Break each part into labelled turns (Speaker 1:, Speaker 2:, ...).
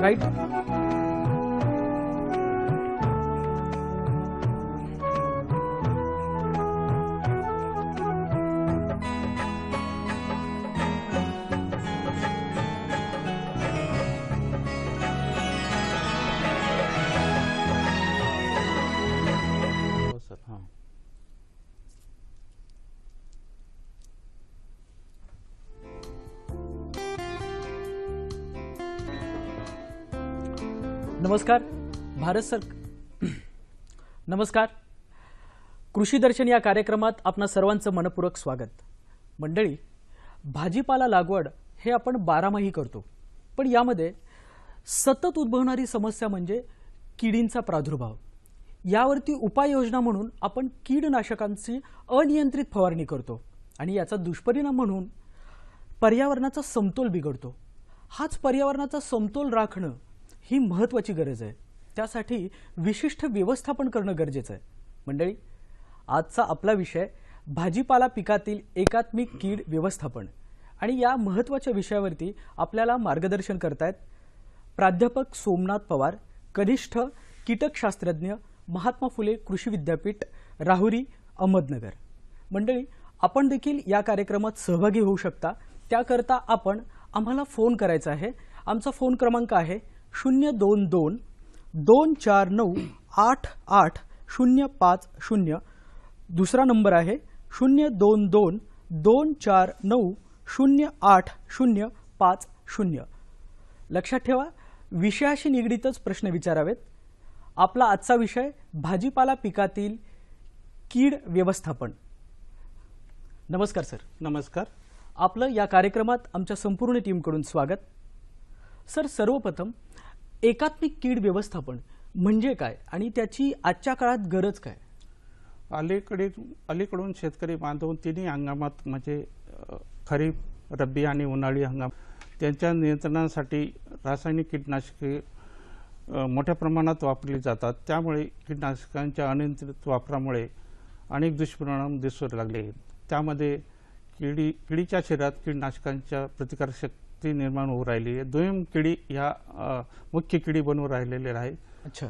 Speaker 1: Right? नमस्कार. नमस्कार. कृषी दर्शन या कार्यक्रमात आपणा सर्वांचं मनपूर्वक स्वागत. मंडळी, भाजीपाला लागवड हे आपण बारामाही करतो, पण यामध्ये सतत उद्भवणारी समस्या म्हणजे किडींचा प्रादुर्भाव. यावरती उपाययोजना म्हणून आपण कीडनाशकांची अनियंत्रित फवारणी करतो आणि याचा दुष्परिणाम म्हणून पर्यावरणाचा समतोल बिघडतो. हाच पर्यावरणाचा समतोल राखणं ही महत्त्वाची गरज आहे. त्यासाठी विशिष्ट व्यवस्थापन करणं गरजेचं आहे. मंडळी, आजचा आपला विषय भाजीपाला पिकातील एकात्मिक कीड व्यवस्थापन आणि या महत्त्वाच्या विषयावरती आपल्याला मार्गदर्शन करतायत प्राध्यापक सोमनाथ पवार, कनिष्ठ कीटकशास्त्रज्ञ, महात्मा फुले कृषी विद्यापीठ, राहुरी, अहमदनगर. मंडळी, आपण देखील या कार्यक्रमात सहभागी होऊ शकता. त्याकरता आपण आम्हाला फोन करायचा आहे. आमचा फोन क्रमांक आहे 022-240-8850. दुसरा नंबर आहे 022-240-8850. लक्षात ठेवा, विषयाशी निगडीतच प्रश्न विचारावेत. आपला आजचा विषय भाजीपाला पिकातील कीड व्यवस्थापन. नमस्कार सर.
Speaker 2: नमस्कार.
Speaker 1: आपलं या कार्यक्रमात आमच्या संपूर्ण टीमकडून स्वागत. सर, सर्वप्रथम एकात्मिक कीड व्यवस्थापन म्हणजे काय आणि त्याची आजच्या काळात गरज काय?
Speaker 2: अलीकडून शेतकरी बांधव तिन्ही हंगामात म्हणजे खरीप, रब्बी आणि उन्हाळी हंगाम त्यांच्या नियंत्रणासाठी रासायनिक कीटनाशके मोठ्या प्रमाणात वापरली जातात. त्यामुळे कीटनाशकांच्या अनियंत्रित वापरामुळे अनेक दुष्परिणाम दिसू लागले. त्यामध्ये किडीच्या शरीरात कीटनाशकांच्या प्रतिकारशक्ती निर्माण होऊ राहिली आहे. दुय्यम किडी ह्या मुख्य किडी बनवून राहिलेले आहे.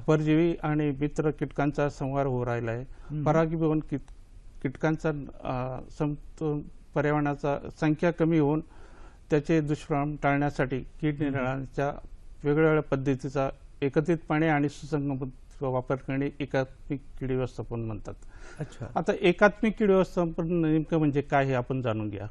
Speaker 2: परजीवी आणि मित्र कीटकांचा संहार होऊ राहिला आहे. परागीभवन कीटकांचा पर्यावरणाचा संख्या कमी होऊन त्याचे दुष्परिणाम टाळण्यासाठी कीड नियंत्रणाच्या वेगवेगळ्या पद्धतीचा एकत्रितपणे आणि सुसंगत वापर करणे एकात्मिक कीड व्यवस्थापन म्हणतात. आता एकात्मिक कीड व्यवस्थापन नेमकं म्हणजे काय हे आपण जाणून घ्या.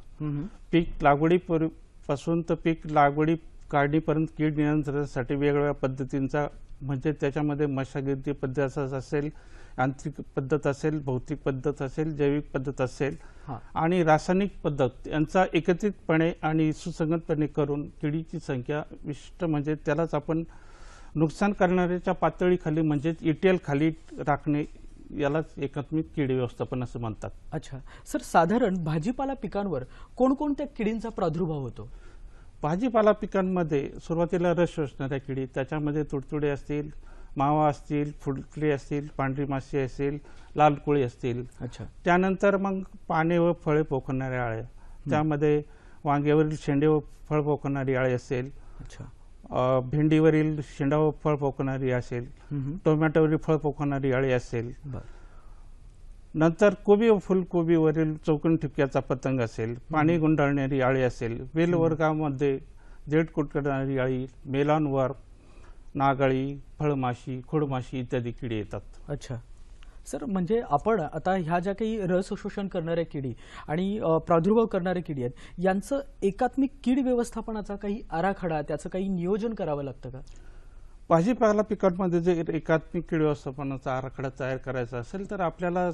Speaker 2: पीक लागवडीपासून तर पीक लागवडी काढणीपर्यंत कीड नियंत्रणासाठी वेगवेगळ्या पद्धतींचा म्हणजे त्याच्यामध्ये मशागती पद्धत असेल, यांत्रिक पद्धत असेल, भौतिक पद्धत असेल, जैविक पद्धत असेल आणि रासायनिक पद्धत यांचा एकत्रितपणे आणि सुसंगतपणे करून किडीची संख्या विशिष्ट म्हणजे त्यालाच आपण नुकसान करणाऱ्याच्या पातळीखाली म्हणजे ETL खाली राखणे यालाच एकात्मिक कीड व्यवस्थापन असं म्हणतात.
Speaker 1: अच्छा सर, साधारण भाजीपाला पिकांवर कोणकोणत्या किडींचा प्रादुर्भाव होतो?
Speaker 2: भाजीपाला पिकांमध्ये सुरुवातीला रस शोषणाऱ्या किडी, त्याच्यामध्ये तुडतुडे असतील, मावा असतील, फुलकडी असतील, पांढरी माशी असेल, लाल कोळी असतील. त्यानंतर मग पाने व फळे पोखणाऱ्या आळे, त्यामध्ये वांग्यावरील शेंडे व फळ पोखणारी आळे असेल, भेंडीवरील शेंडा व फळ पोखणारी असेल, टोमॅटोवरील फळ पोखणारी आळी असेल, नंतर कोबी व फुलकोबीवरील चौकोनी ठिपक्याचा पतंग असेल, पाणी गुंडाळणारी आळी असेल, वेल वर्गामध्ये जेड कुटकणारी आळी, मेलानवर, नागाळी, फळमाशी, खोडमाशी इत्यादी किडी येतात.
Speaker 1: अच्छा सर, म्हणजे आपण आता ह्या ज्या काही रस शोषण करणाऱ्या किडी आणि प्रादुर्भाव करणाऱ्या किडी आहेत यांचं एकात्मिक कीड व्यवस्थापनाचा काही आराखडा, त्याचं काही नियोजन करावं लागतं का?
Speaker 2: भाजीपाला पिकांमध्ये जे एकात्मिक कीड व्यवस्थापनाचा आराखडा तयार करायचा असेल तर आपल्याला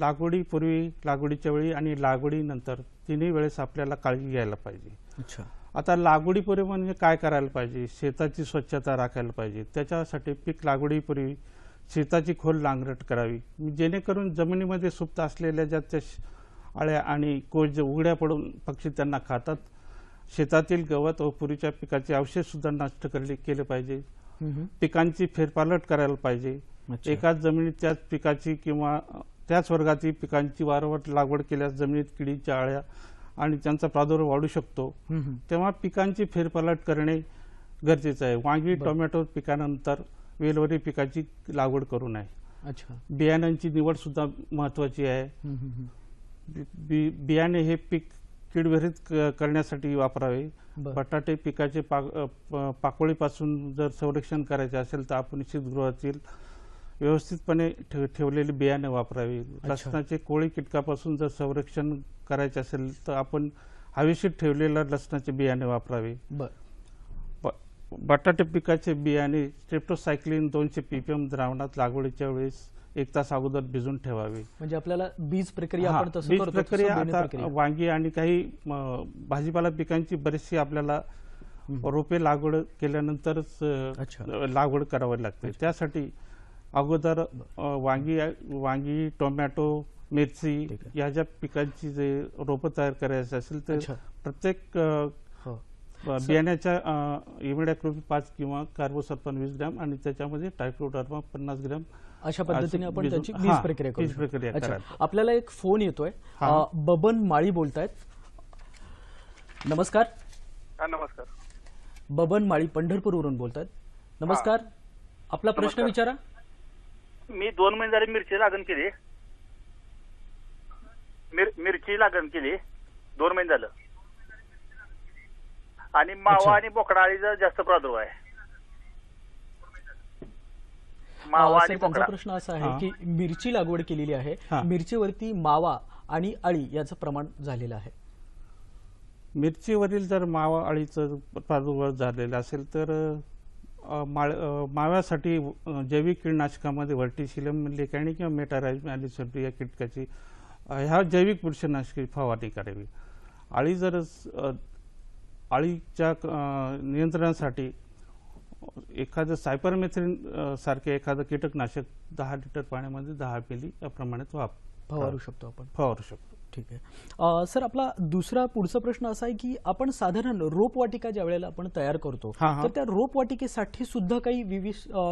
Speaker 2: लागवडीपूर्वी, लागवडीच्या वेळी आणि लागवडीनंतर तिन्ही वेळेस आपल्याला काळजी घ्यायला पाहिजे.
Speaker 1: अच्छा,
Speaker 2: आता लागवडीपूर्वी म्हणजे काय करायला पाहिजे? शेताची स्वच्छता राखायला पाहिजे. त्याच्यासाठी पीक लागवडीपूर्वी शेताची खोल नांगरट करावी जेणेकरून जमिनीमध्ये सुप्त असलेल्या ज्या त्या आळ्या आणि कोज उघड्या पडून पक्षी त्यांना खातात. शेतातील गवत व पूर्वीच्या पिकाचे अवशेष सुद्धा नष्ट केले पाहिजे. पिकांची फेरपालट करायला पाहिजे. एकाच जमिनीत त्याच पिकाची किंवा त्याच वर्गातील पिकांची वारंवार लागवड केल्यास जमिनीत किडीच्या आळ्या आणि त्यांचा प्रादुर्भाव वाढू शकतो. तेव्हा पिकांची फेरपालट करणे, गरजेचं आहे. वांगी टोमॅटो पिकानंतर वेलवरी पिकाची लागवड करू नये.
Speaker 1: अच्छा.
Speaker 2: बियाण्यांची निवड सुद्धा महत्वाची आहे. बियाणे हे पीक कीडविरहित करण्यासाठी वापरावे. बटाटे पिकाचे पाकोळीपासून जर संरक्षण करायचे असेल तर आपण शीतगृहातील व्यवस्थितपणे ठेवलेले बियाणे वापरावे. लसणाचे कोळी कीटकापासून जर संरक्षण करायचे असेल तर आपण हवेशीर ठेवलेल्या लसणाचे बियाणे वापरावे. बटाटे पिकाचे बियाणे स्ट्रेप्टोसायक्लिन 200 ppm द्रावणात लागवडीच्या वेळेस 1 तास अगोदर भिजून ठेवावे.
Speaker 1: म्हणजे आपल्याला बीज प्रक्रिया आपण तसं
Speaker 2: बीज
Speaker 1: करतो.
Speaker 2: प्रक्रिया आता वांगी आणि काही भाजीपाला पिकांची बरीचशी आपल्याला रोपे लागवड केल्यानंतरच लागवड करावी लागते. त्यासाठी अगोदर वांगी टोमॅटो मिरची या ज्या पिकांची जे रोपं तयार करायची असेल तर प्रत्येक बियाण्याच्या इमिडाक्लोप्रिड 5 किंवा कार्बोसल्फान 20 ग्रॅम आणि त्याच्यामध्ये ट्रायकोडर्मा 50 ग्रॅम
Speaker 1: अशा पद्धतीने आपण त्याची बीज प्रक्रिया करू. आपल्याला एक फोन येतोय. बबन माळी बोलतायत. नमस्कार.
Speaker 3: नमस्कार.
Speaker 1: बबन माळी पंढरपूरवरून बोलतायत. नमस्कार. आपला प्रश्न विचारा.
Speaker 3: मी 2 महिने झाले मिरची लागण केली. मिरची लागण केली 2 महिने झालं आणि मावा आणि बोकडा अळीचा जास्त प्रादुर्भाव आहे.
Speaker 1: त्यांचा प्रश्न असा आहे की मिरची लागवड केलेली आहे, मिरचीवरती मावा आणि अळी याचं प्रमाण झालेलं आहे.
Speaker 2: मिरचीवरील जर मावा अळीचं प्रादुर्भाव झालेला असेल तर माव्यासाठी जैविक कीटकनाशकामध्ये व्हर्टिसिलियम लेकॅनी किंवा मेटाराइझम ॲलिसोटी या कीटकाची ह्या जैविक बुरशीनाशकी फवारणी करावी. अळीच्या नियंत्रणासाठी एखादं सायपरमेथ्रिन सारखे एखादं कीटकनाशक 10 लिटर पाण्यामध्ये 10 मिली या प्रमाणात
Speaker 1: फवारू शकतो आपण.
Speaker 2: फवारू शकतो.
Speaker 1: ठीक आहे. सर, आपला पुढचा प्रश्न असा आहे की आपण साधारण रोपवाटिका ज्या वेळेला आपण तयार करतो तर त्या रोपवाटिकेसाठी सुद्धा काही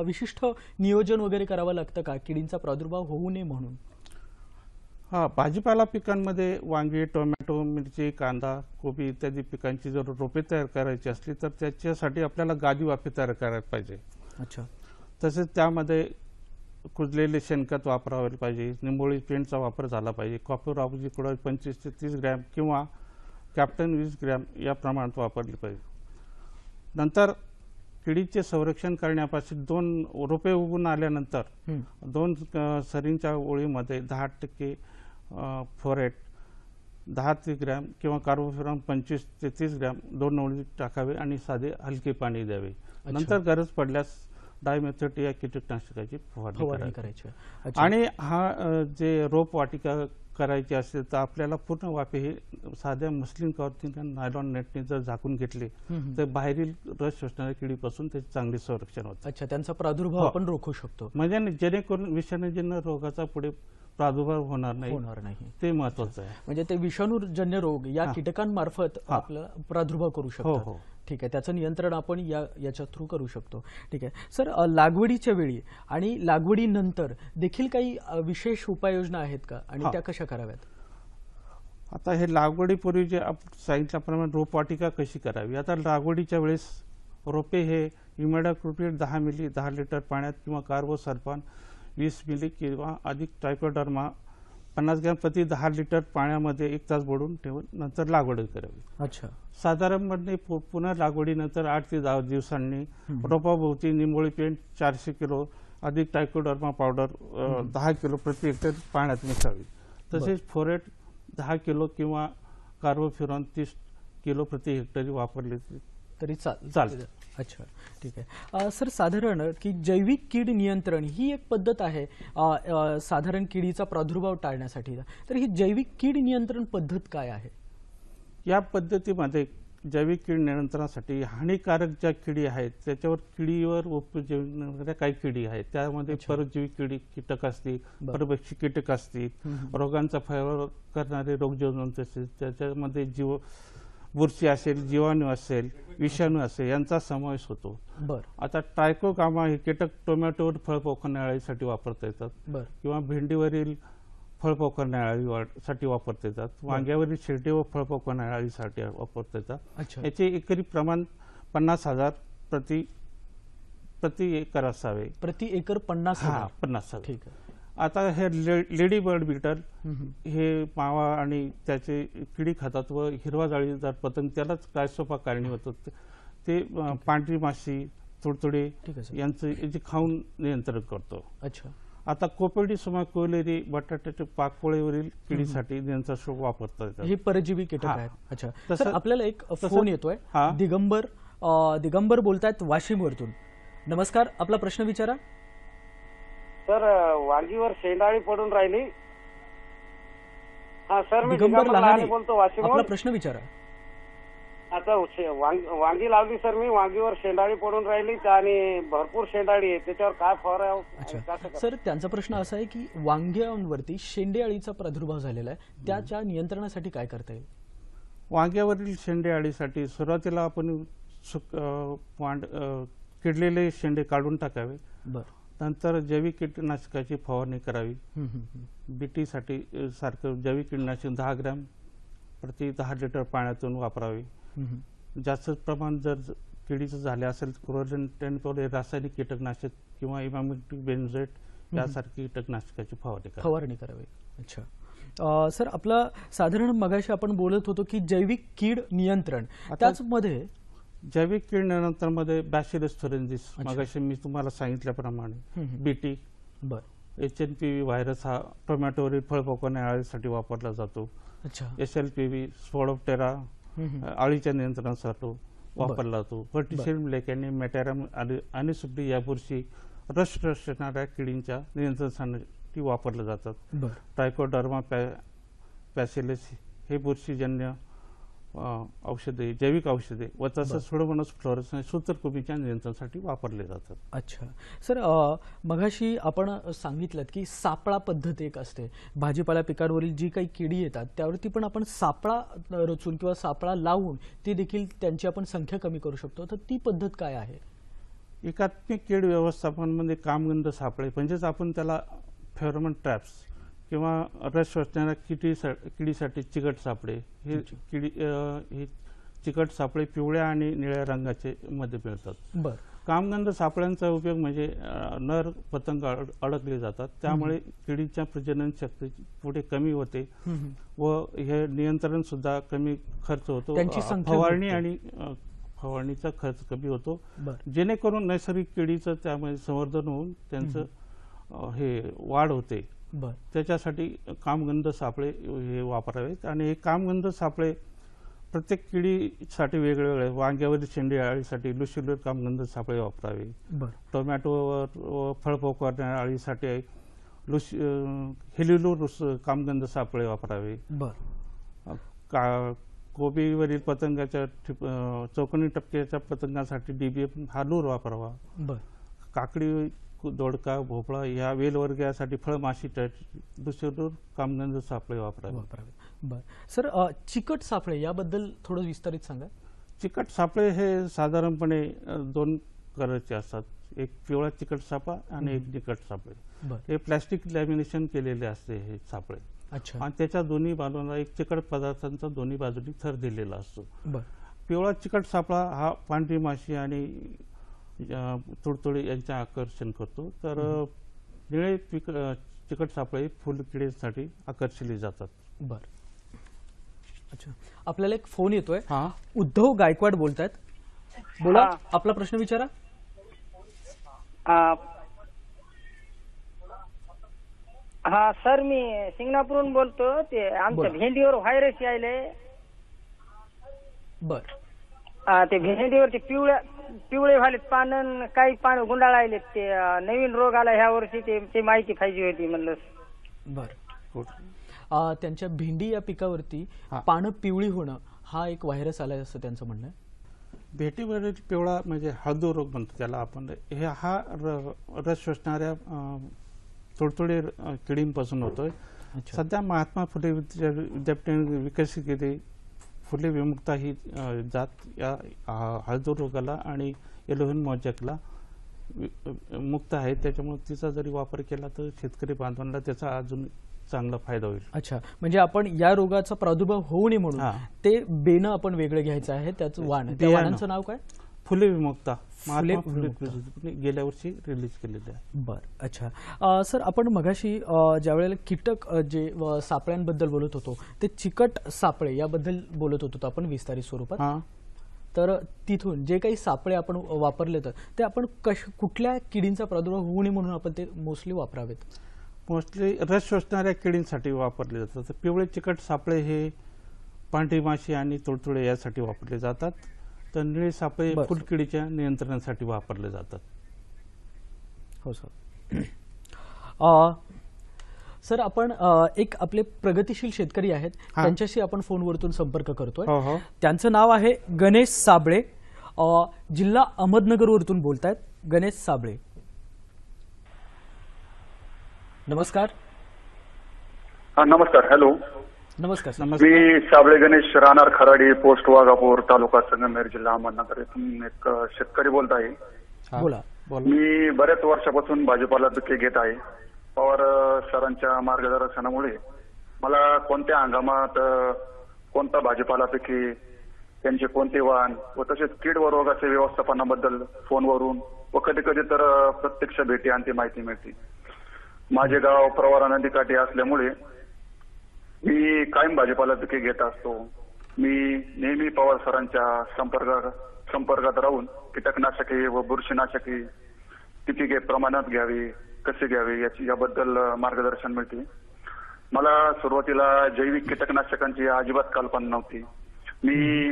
Speaker 1: विशिष्ट नियोजन वगैरे करावं लागतं का, किडींचा प्रादुर्भाव होऊ नये म्हणून?
Speaker 2: भाजीपाला पिकांमध्ये वांगी टोमॅटो मिरची कांदा कोबी इत्यादी पिकांची जर रोपे तयार करायची असली तर त्याच्यासाठी आपल्याला गादी वाफे तयार करायला पाहिजे.
Speaker 1: अच्छा.
Speaker 2: तसेच त्यामध्ये कुजलेले शेणखत वापरावे पाहिजे. निंबोळी पेंटचा वापर झाला पाहिजे. कॉपर ऑक्झिक्लोराइड 25 ते 30 ग्रॅम किंवा कॅप्टन 20 ग्रॅम या प्रमाणात वापरले पाहिजे. नंतर किडीचे संरक्षण करण्यापासून 2 रोपे उगवून आल्यानंतर 2 सरींच्या ओळीमध्ये 10% फोरेट 10 ग्रॅम किंवा कार्बोफ्युरॉन 25 ते 30 ग्रॅम 2 ओळी टाकावे आणि साधे हलके पाणी द्यावे. नंतर गरज पडल्यास डायमेथोट या कीटकनाशकाची फवारणी करायची. आणि जे रोप वाटिका करायची असेल तर आपल्याला पूर्ण वाफे हे साध्या मस्लिन कॉर्थिन आणि नायलॉन नेटने जर झाकून घेतले तर बाहेरील रस शोषणाऱ्या किडीपासून त्याचे चांगले संरक्षण होते.
Speaker 1: अच्छा, त्यांचा प्रादुर्भाव आपण रोखू शकतो.
Speaker 2: म्हणजे जेणेकरून विषाणूजन्य रोगाचा पुढे प्रादुर्भाव होणार नाही ते महत्वाचं आहे.
Speaker 1: म्हणजे ते विषाणूजन्य रोग या कीटकांमार्फत आपल्याला प्रादुर्भाव करू शकतो. ठीक आहे, त्याचं नियंत्रण आपण याच्या थ्रू करू शकतो. ठीक आहे सर, लागवडीच्या वेळी आणि लागवडीनंतर देखील काही विशेष उपाययोजना आहेत का आणि त्या कशा कराव्यात?
Speaker 2: आता हे लागवडीपूर्वी जे सांगितल्याप्रमाणे रोपवाटिका कशी करावी. आता लागवडीच्या वेळेस रोपे हे इमिडाक्लोप्रिड 10 मिली 10 लिटर पाण्यात किंवा कार्बोसल्फान 20 मिली किंवा अधिक ट्रायकोडर्मा 50 ग्रॅम प्रति 10 लिटर पाण्यामध्ये 1 तास बुडवून ठेवून नंतर लागवड करावी.
Speaker 1: अच्छा.
Speaker 2: साधारणपणे पुन्हा लागवडीनंतर 8 ते 10 दिवसांनी रोपाभोवती निंबोळी पेंट 400 किलो अधिक ट्रायकोडर्मा पावडर 10 किलो प्रति हेक्टर पाण्यात मिसळावी. तसेच फोरेट 10 किलो किंवा कार्बोफ्युरॉन 30 किलो प्रति हेक्टरी वापरले
Speaker 1: तरी
Speaker 2: चालते.
Speaker 1: अच्छा, ठीक आहे सर. साधारण की जैविक कीड नियंत्रण ही एक पद्धत आहे साधारण किडीचा प्रादुर्भाव टाळण्यासाठी. तर ही जैविक कीड नियंत्रण पद्धत काय आहे?
Speaker 2: या पद्धतीमध्ये जैविक कीड नियंत्रणासाठी हानिकारक ज्या किडी आहेत त्याच्यावर किडीवर उपजीवणाऱ्या काही किडी आहेत. त्यामध्ये परजीवी कीटक असतील, परभक्षी कीटक असतील, रोगांचा फैलाव करणारे रोगजनक असतील, त्याच्यामध्ये बुरशी असेल, जीवाणू असेल, विषाणू असेल यांचा समावेश होतो. आता ट्रायकोगामा हे कीटक टोमॅटोवर फळ पोखरणाऱ्या अळीसाठी वापरता येतात किंवा भेंडीवरील फळ पोखरणाऱ्या अळीसाठी वापरता येतात. वांग्यावरील शेरटे व फळ पोखरणाऱ्या अळीसाठी वापरता येतात. याचे एकरी प्रमाण 50,000 प्रति एकर असावे.
Speaker 1: प्रति एकर 50
Speaker 2: हा,
Speaker 1: हजार.
Speaker 2: 50 असावे.
Speaker 1: ठीक आहे.
Speaker 2: आता हे लेडी बर्ड बीटल हे मावा आणि त्याचे किडी खातात व हिरवा जाळीदार पतंग त्यालाच क्रायसोफा कारणीभूत होते. ते पांढरी माशी, तुडतुडे
Speaker 1: ठीक आहे सर.
Speaker 2: यांचे जे खाऊन नियंत्रण करतो.
Speaker 1: अच्छा.
Speaker 2: आता कोपेडिसोमा कोलेरी बटाट्याच्या पाकपोळीवरील किडीसाठी नियंत्रण शोध वापरता येतात.
Speaker 1: हे परजीवी कीटक
Speaker 2: हा.
Speaker 1: आहेत. अच्छा.
Speaker 2: तसं-
Speaker 1: सर आपल्याला एक
Speaker 2: तसं-
Speaker 1: फोन येतोय.
Speaker 2: हा.
Speaker 1: दिगंबर बोलतायत वाशिमवरतून. नमस्कार, आपला प्रश्न विचारा.
Speaker 4: सर वांगीवर शेंडाळी पडून राहिली. हा सर, मी
Speaker 1: दिगंबर
Speaker 4: दिगंबर लहाने
Speaker 1: लहाने,
Speaker 4: बोलतो
Speaker 1: आपला
Speaker 4: वाशिमहून.
Speaker 1: प्रश्न विचारा.
Speaker 4: आता वांगी लावली सर मी, वांगीवर शेंडाळी पडून राहिली आणि भरपूर शेंडाळी आहे, त्याच्यावर काय फवारावं आणि कसं
Speaker 1: अच्छा.
Speaker 4: करावं?
Speaker 1: सर त्यांचा प्रश्न असा आहे की वांग्यांवरती शेंडे अळीचा प्रादुर्भाव झालेला आहे, त्याच्या नियंत्रणासाठी काय करता येईल?
Speaker 2: वांग्यावरील शेंडे अळीसाठी सुरुवातीला आपण किडलेले शेंडे काढून टाकावे.
Speaker 1: बरं.
Speaker 2: नंतर जैविक कीटकनाशकाची फवारणी करावी. बीटीसाठी सारखं जैविक कीटकनाशक 10 ग्रॅम प्रति 10 लिटर पाण्यातून वापरावे. जास्त प्रमाण जर किडीचं झाले असेल क्लोरोजेन रासायनिक कीटकनाशक किंवा इमामेक्टिक बेन्झोएट यासारखी कीटकनाशकाची फवारणी
Speaker 1: करावी. अच्छा. सर आपला साधारण मगाशी आपण बोलत होतो की जैविक कीड नियंत्रण, त्याचमध्ये
Speaker 2: जैविक कीड नियंत्रणामध्ये बॅसिलस थोरेन्सिस मगाशी मी तुम्हाला सांगितल्याप्रमाणे बीटी, HNPV व्हायरस हा टोमॅटोवरील फळपोकवण्या अळीसाठी वापरला जातो.
Speaker 1: अच्छा.
Speaker 2: SLPV स्पोडोप्टेरा अळीच्या नियंत्रणासाठी वापरला जातो. व्हर्टिसिडियम लेकॅनी, मेटॅरम आणि सुपडी या बुरशी रस रचणाऱ्या किडींच्या नियंत्रणासाठी वापरले जातात. ट्रायकोडर्मा पॅसिलस हे बुरशीजन्य औषधे, जैविक औषधे व तसंच सुडोमोनास फ्लोरेसन्स सूत्रकुमीच्या नियंत्रणासाठी वापरले जातात.
Speaker 1: अच्छा. सर मगाशी आपण सांगितलं की सापळा पद्धत एक असते, भाजीपाला पिकांवरील जी काही किडी येतात त्यावरती पण आपण सापळा रचून किंवा सापळा लावून ती देखील त्यांची आपण संख्या कमी करू शकतो, तर ती पद्धत काय आहे?
Speaker 2: एकात्मिक कीड व्यवस्थापनामध्ये कामगंध सापळे म्हणजेच आपण त्याला फेरोमोन ट्रॅप्स किंवा रस शोषणाऱ्या किडीसाठी चिकट सापळे हे चिकट सापळे पिवळ्या आणि निळ्या रंगाचे मध्ये मिळतात.
Speaker 1: बरं.
Speaker 2: कामगंध सापळ्यांचा उपयोग म्हणजे नर पतंग अडकले जातात, त्यामुळे किडीच्या प्रजनन शक्ती पुढे कमी होते व हे नियंत्रण सुद्धा कमी खर्च होतो. फवारणी आणि फवारणीचा खर्च कमी होतो, जेणेकरून नैसर्गिक किडीचं त्यामध्ये संवर्धन होऊन त्यांचं हे वाढ होते. त्याच्यासाठी कामगंध सापळे हे वापरावेत. आणि हे कामगंध सापळे प्रत्येक किडीसाठी वेगवेगळे. वांग्यावरील शेंडे अळीसाठी लुसिलर कामगंध सापळे वापरावे. टोमॅटोवर फळपोकवण्या अळीसाठी हेलिलोरुस कामगंध सापळे वापरावे. कोबीवरील पतंगाच्या चौकोनी टप्प्याच्या पतंगासाठी DBM हा लूर वापरावा. काकडी, दोडका, भोपळा या वेलवर्गीयासाठी फळमाशी दुसरे कामगंध सापळे वापरावे.
Speaker 1: बरं. सर चिकट सापळे याबद्दल थोडं विस्तारित सांगा.
Speaker 2: चिकट सापळे हे साधारणपणे 2 कलरचे असतात, एक पिवळा चिकट सापळा आणि एक निकट सापळे. हे प्लॅस्टिक लॅमिनेशन केलेले असते हे सापळे. आणि त्याच्या दोन्ही बाजूला एक चिकट पदार्थांचा दोन्ही बाजूनी थर दिलेला असतो. पिवळा चिकट सापळा हा पांढरी माशी आणि तुडतुडे यांचे आकर्षण करतो, तर निळे चिकट सापळे फुलकिडीसाठी आकर्षिले जातात.
Speaker 1: बरं. अच्छा. आपल्याला एक फोन येतोय. उद्धव गायकवाड बोलतायत. बोला, आपला प्रश्न विचारा.
Speaker 5: हा सर, मी सिंगणापूरहून बोलतो. ते आमच्या भेंडीवर व्हायरस यायले. ते भेंडीवरचे पिवळे झालेत पानं, काही पानं गुंडाळायले. ते नवीन रोग आला ह्या वर्षी, ते माहिती पाहिजे होती म्हणलं.
Speaker 1: बरं. त्यांच्या भेंडी या पिकावरती पानं पिवळी होणं हा एक व्हायरस आलाय असं त्यांचं म्हणणं आहे.
Speaker 2: भेंडीवरील पिवळा म्हणजे हळदू रोग म्हणतो त्याला आपण. हा रस शोषणाऱ्या तुडतुडे किडींपासून होतोय. सध्या महात्मा फुले विद्यापीठाने विकसित केली फुले विमुक्ता ही जात या हळदू रोगाला आणि येलोव्हेन मोजॅकला मुक्त आहे. त्याच्यामुळे तिचा जरी वापर केला तर शेतकरी बांधवांना त्याचा अजून चांगला फायदा होईल.
Speaker 1: अच्छा. म्हणजे आपण या रोगाचा प्रादुर्भाव होऊ नये म्हणून ते बेणं आपण वेगळं घ्यायचं आहे. त्याचं वाण, त्या वाणांचं नाव काय?
Speaker 2: फुले विमुक्ता
Speaker 1: फुले
Speaker 2: महात्मा फुले
Speaker 1: विमुक्ता.
Speaker 2: कृषी गेल्या वर्षी रिलीज केलेली आहे.
Speaker 1: बर, अच्छा. सर, आपण मगाशी ज्या वेळेला कीटक जे सापळ्यांबद्दल बोलत होतो, ते चिकट सापळे याबद्दल बोलत होतो आपण विस्तारित स्वरूपात.
Speaker 2: हा
Speaker 1: तर तिथून जे काही सापळे आपण वापरले तर ते आपण कुठल्या किडींचा प्रादुर्भाव होऊ नये म्हणून आपण ते मोस्टली वापरावेत?
Speaker 2: मोस्टली रस शोषणाऱ्या किडींसाठी वापरले जातात. तर पिवळे चिकट सापळे हे पांढरी माशी आणि तुडतुडे यासाठी वापरले जातात. तर निळे सापळे
Speaker 1: बरं.
Speaker 2: फुलकिडीच्या नियंत्रणासाठी वापरले जातात.
Speaker 1: हो सर. सर, आपण एक आपले प्रगतिशील शेतकरी आहेत,
Speaker 2: हा.
Speaker 1: त्यांच्याशी आपण फोनवरतून संपर्क करतोय.
Speaker 2: हो हो
Speaker 1: त्यांचं नाव आहे गणेश साबळे, जिल्हा अहमदनगरवरतून बोलतायत. गणेश साबळे, नमस्कार.
Speaker 3: नमस्कार. हॅलो,
Speaker 1: नमस्कार सर.
Speaker 2: नमस्कार.
Speaker 3: मी साबळे गणेश, राहणार खराडी, पोस्ट वाघापूर, तालुका संगमनेर, जिल्हा अहमदनगर येथून एक शेतकरी बोलत आहे.
Speaker 2: हा,
Speaker 1: बोला.
Speaker 2: बोला.
Speaker 3: मी बऱ्याच वर्षापासून भाजीपाला पिके घेत आहे. पवार सरांच्या मार्गदर्शनामुळे मला कोणत्या हंगामात कोणता भाजीपाला पिके, त्यांचे कोणते वाण व तसेच कीड व रोगाच्या व्यवस्थापनाबद्दल फोनवरून व कधी कधी तर प्रत्यक्ष भेटी आणि माहिती मिळते. माझे गाव प्रवरा नदीकाठी असल्यामुळे मी कायम भाजीपाला पिके घेत असतो. मी नेहमी पवार सरांच्या संपर्कात राहून कीटकनाशके व बुरशीनाशके किती प्रमाणात घ्यावी, कसे घ्यावे याबद्दल मार्गदर्शन मिळते. मला सुरुवातीला जैविक कीटकनाशकांची अजिबात कल्पना नव्हती. मी